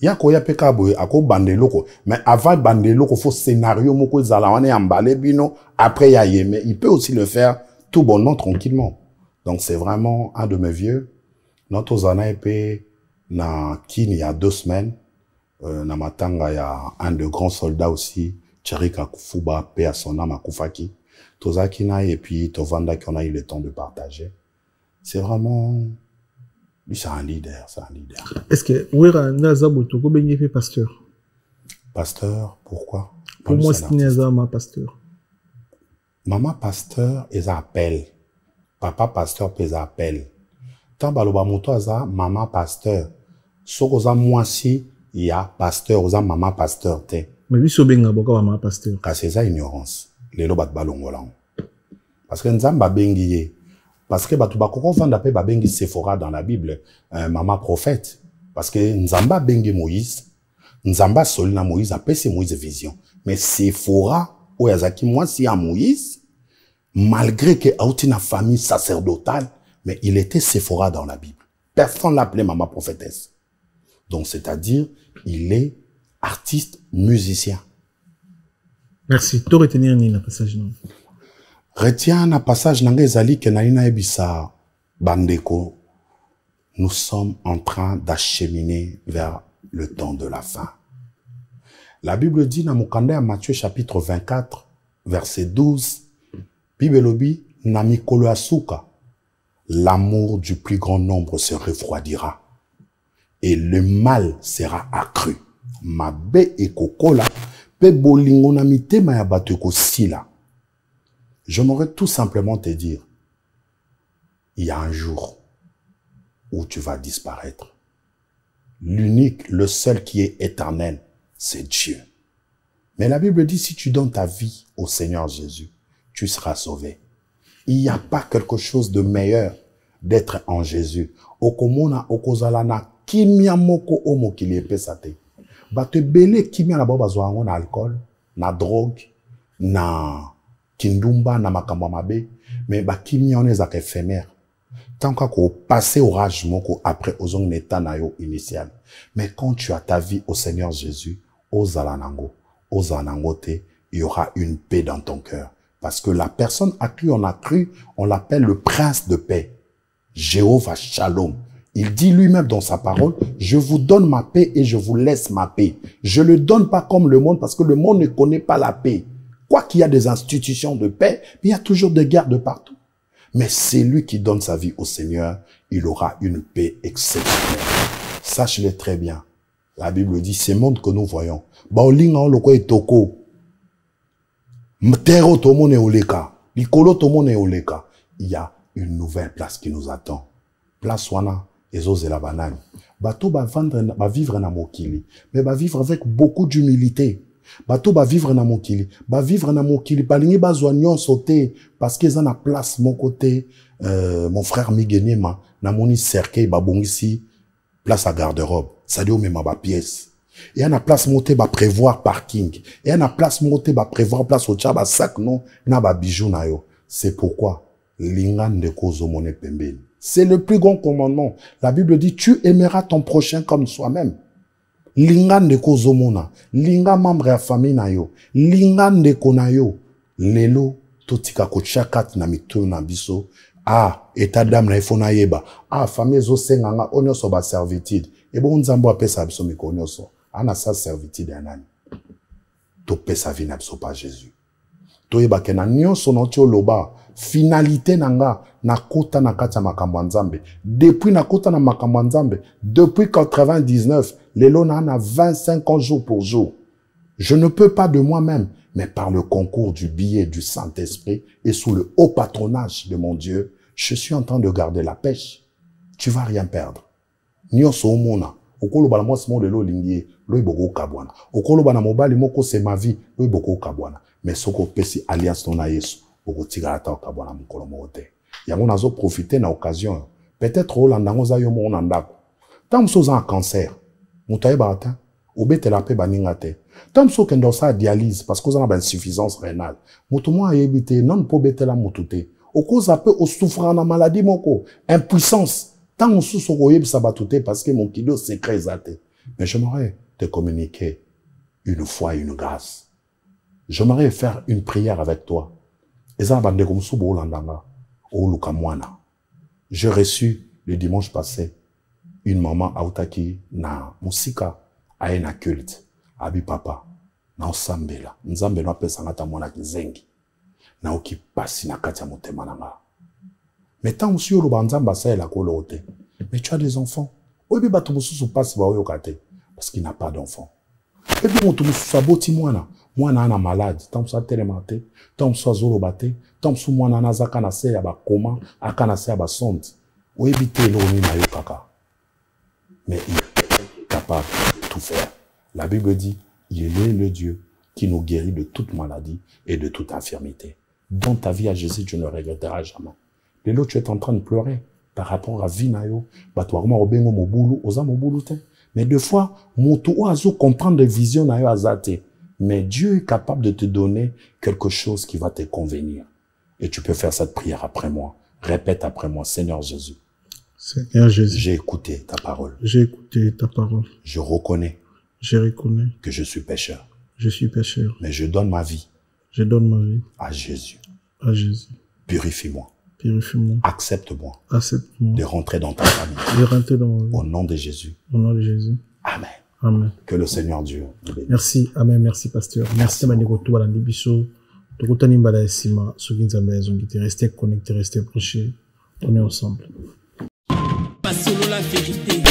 Il y a quoi pekabo ako bande loko, mais avant bande loko faut scénario moko zalawane emballé bino après ya yeme, il peut aussi le faire tout bonnement tranquillement. Donc c'est vraiment un de mes vieux. Notre zana épée na Kini il y a 2 semaines, na matanga il y a un de grands soldats aussi, Tcherika Kufuba paix à son âme à Kufaki. Tozakina et puis Tovanda qu'on a eu le temps de partager. C'est vraiment lui, c'est un leader, c'est un leader. Est-ce que Ouera Nazabo Toko Benye fait pasteur? Pasteur, pourquoi? Pour moi, c'est Nazama pasteur. Maman pasteur, ils appellent. Papa pasteur, ils appellent. Tant baloba moto aza maman pasteur. Sokoza moi si il y a pasteur, oza maman pasteur te. Mais lui sobenga boka maman pasteur. Car c'est ça ignorance. Les lobat balongola. Parce que nzamba bengiye. Parce que batu bakoko vanda pe babengi Sephora dans la Bible, maman prophète. Parce que nzamba bengi Moïse, nzamba solina Moïse appelle c'est Moïse vision. Mais Sephora oyazaki moi si à Moïse, malgré que a une famille sacerdotale, mais il était Sephora dans la Bible. Personne l'appelait maman prophétesse. Donc c'est-à-dire il est artiste, musicien. Merci. Tu retenir ni la passage non. Retiens un passage nanga ezali ke nalina ebisa bandeko. Nous sommes en train d'acheminer vers le temps de la fin. La Bible dit dans Mokanda à Matthieu chapitre 24 verset 12, Bibelobi na mikolo asuka, l'amour du plus grand nombre se refroidira et le mal sera accru. Mabe e kokola pe bolingo na mitema ya bato ekosila. J'aimerais tout simplement te dire, il y a un jour où tu vas disparaître. L'unique, le seul qui est éternel, c'est Dieu. Mais la Bible dit, si tu donnes ta vie au Seigneur Jésus, tu seras sauvé. Il n'y a pas quelque chose de meilleur d'être en Jésus. Okomona okozalana kimia moko omo kilepe sate. Ba te bele kimia na baba zwango na alcool, na drogue, na kindumba na makambo mabe, mais ba kimia on ezaka éphémère. Tant qu'on passe au rage moko après ozong neta na yo initial. Mais quand tu as ta vie au Seigneur Jésus, ozalanango te, il y aura une paix dans ton cœur. Parce que la personne à qui on a cru, on l'appelle le prince de paix. Jéhovah Shalom. Il dit lui-même dans sa parole, je vous donne ma paix et je vous laisse ma paix. Je le donne pas comme le monde parce que le monde ne connaît pas la paix. Quoi qu'il y a des institutions de paix, mais il y a toujours des guerres de partout. Mais celui qui donne sa vie au Seigneur, il aura une paix exceptionnelle. Sache-le très bien. La Bible dit, ce monde que nous voyons. Baolinga loko etoko. Mtero tomone oleka. Likolo tomone oleka. Il y a une nouvelle place qui nous attend. Place wana ezozela banani. Bato ba vivre na mokili, mais ba vivre avec beaucoup d'humilité. Bato ba vivre na mokili, balingi bazwa nyonso te parce qu'ils ont la place mon côté mon frère Migueniema na moni cercueil ba bongisi place à garde-robe, ça dit même ba pièce. Et na place monter ba prévoir parking, et na place monter ba prévoir place au tchaba sac non na ba bijoux na yo. C'est pourquoi lingan de kozo mone pembeni. C'est le plus grand commandement. La Bible dit, tu aimeras ton prochain comme soi-même. Lingan de kozomona, linga membre ya famille na yo, lingan de konayo, lelo totika kochakat na mito na biso, état d'âme na ifona yeba, famille zo senganga onyo so ba servitude, et bon nzambo apesa biso mikonyo so, ana sa servitude ya nani. To pesa vie na biso pa Jésus. To yeba ke na nyonso no tio loba, finalité nanga na kota na kati ya makambo nzambe. Depuis na kota na makambo nzambe, depuis 99, lelo na 25 ans jour pour jour. Je ne peux pas de moi-même, mais par le concours du billet du Saint-Esprit et sous le haut patronage de mon Dieu, je suis en train de garder la pêche. Tu vas rien perdre. Nyonso omona, okolo bala mwasi mo lelo lingi, lo iboko kabwana. Okolo bana mobali moko c'est ma vie, lo iboko kabwana. Mais soko pesi alliance na Yesu. Yango nazo profiter na occasion. Peut-être Rolanda ngoza yo mo nandako. Tam so za cancer. Mutaye bata. Obete la pe baninga te. Tam so kendo sa dialyse parce que za na insuffisance rénale. Mutu mo ayebite non po betela mutute. Okoza pe o souffrir na maladie moko, impuissance. Tant on sous so yebisa batute parce que mon kilo secret zate. Mais j'aimerais te communiquer une foi une grâce. J'aimerais faire une prière avec toi. J'ai reçu le dimanche passé une maman autaki na musika aena culte abi papa na osambela nzambe no pesa ngata mwana kizengi na okipasi na kati ya motema nanga. Mais tant aussi yo banzamba ça la kolote. Mais tu as des enfants. Obi bato mususu passe ba oyo kate parce qu'il n'a pas d'enfant. Et puis on te saboti mwana. Mwana ana malade, tant ça télématé, tant ça zolobate, tant ça mwana na zaka na se ya ba koma, aka na se ya ba sonde. O éviter l'oni na yo kaka. Mais il est capable de tout faire. La Bible dit, il est le Dieu qui nous guérit de toute maladie et de toute infirmité. Dans ta vie à Jésus, tu ne regretteras jamais. Et là, tu es en train de pleurer par rapport à vie na yo, ba toi comment obengo mobulu, oza mobulu te. Mais deux fois, moto oazo comprendre des visions na yo azate. Mais Dieu est capable de te donner quelque chose qui va te convenir. Et tu peux faire cette prière après moi. Répète après moi, Seigneur Jésus. Seigneur Jésus. J'ai écouté ta parole. J'ai écouté ta parole. Je reconnais. Je reconnais. Que je suis pécheur. Je suis pécheur. Mais je donne ma vie. Je donne ma vie. À Jésus. À Jésus. Purifie-moi. Purifie-moi. Accepte-moi. Accepte-moi. De rentrer dans ta famille. De rentrer dans ma vie. Au nom de Jésus. Au nom de Jésus. Amen. Amen. Que le Seigneur Dieu nous bénisse. Merci. Amen. Merci, pasteur. Merci. Merci. Restez connectés, restez prochés. On est ensemble. Pas solo la vérité.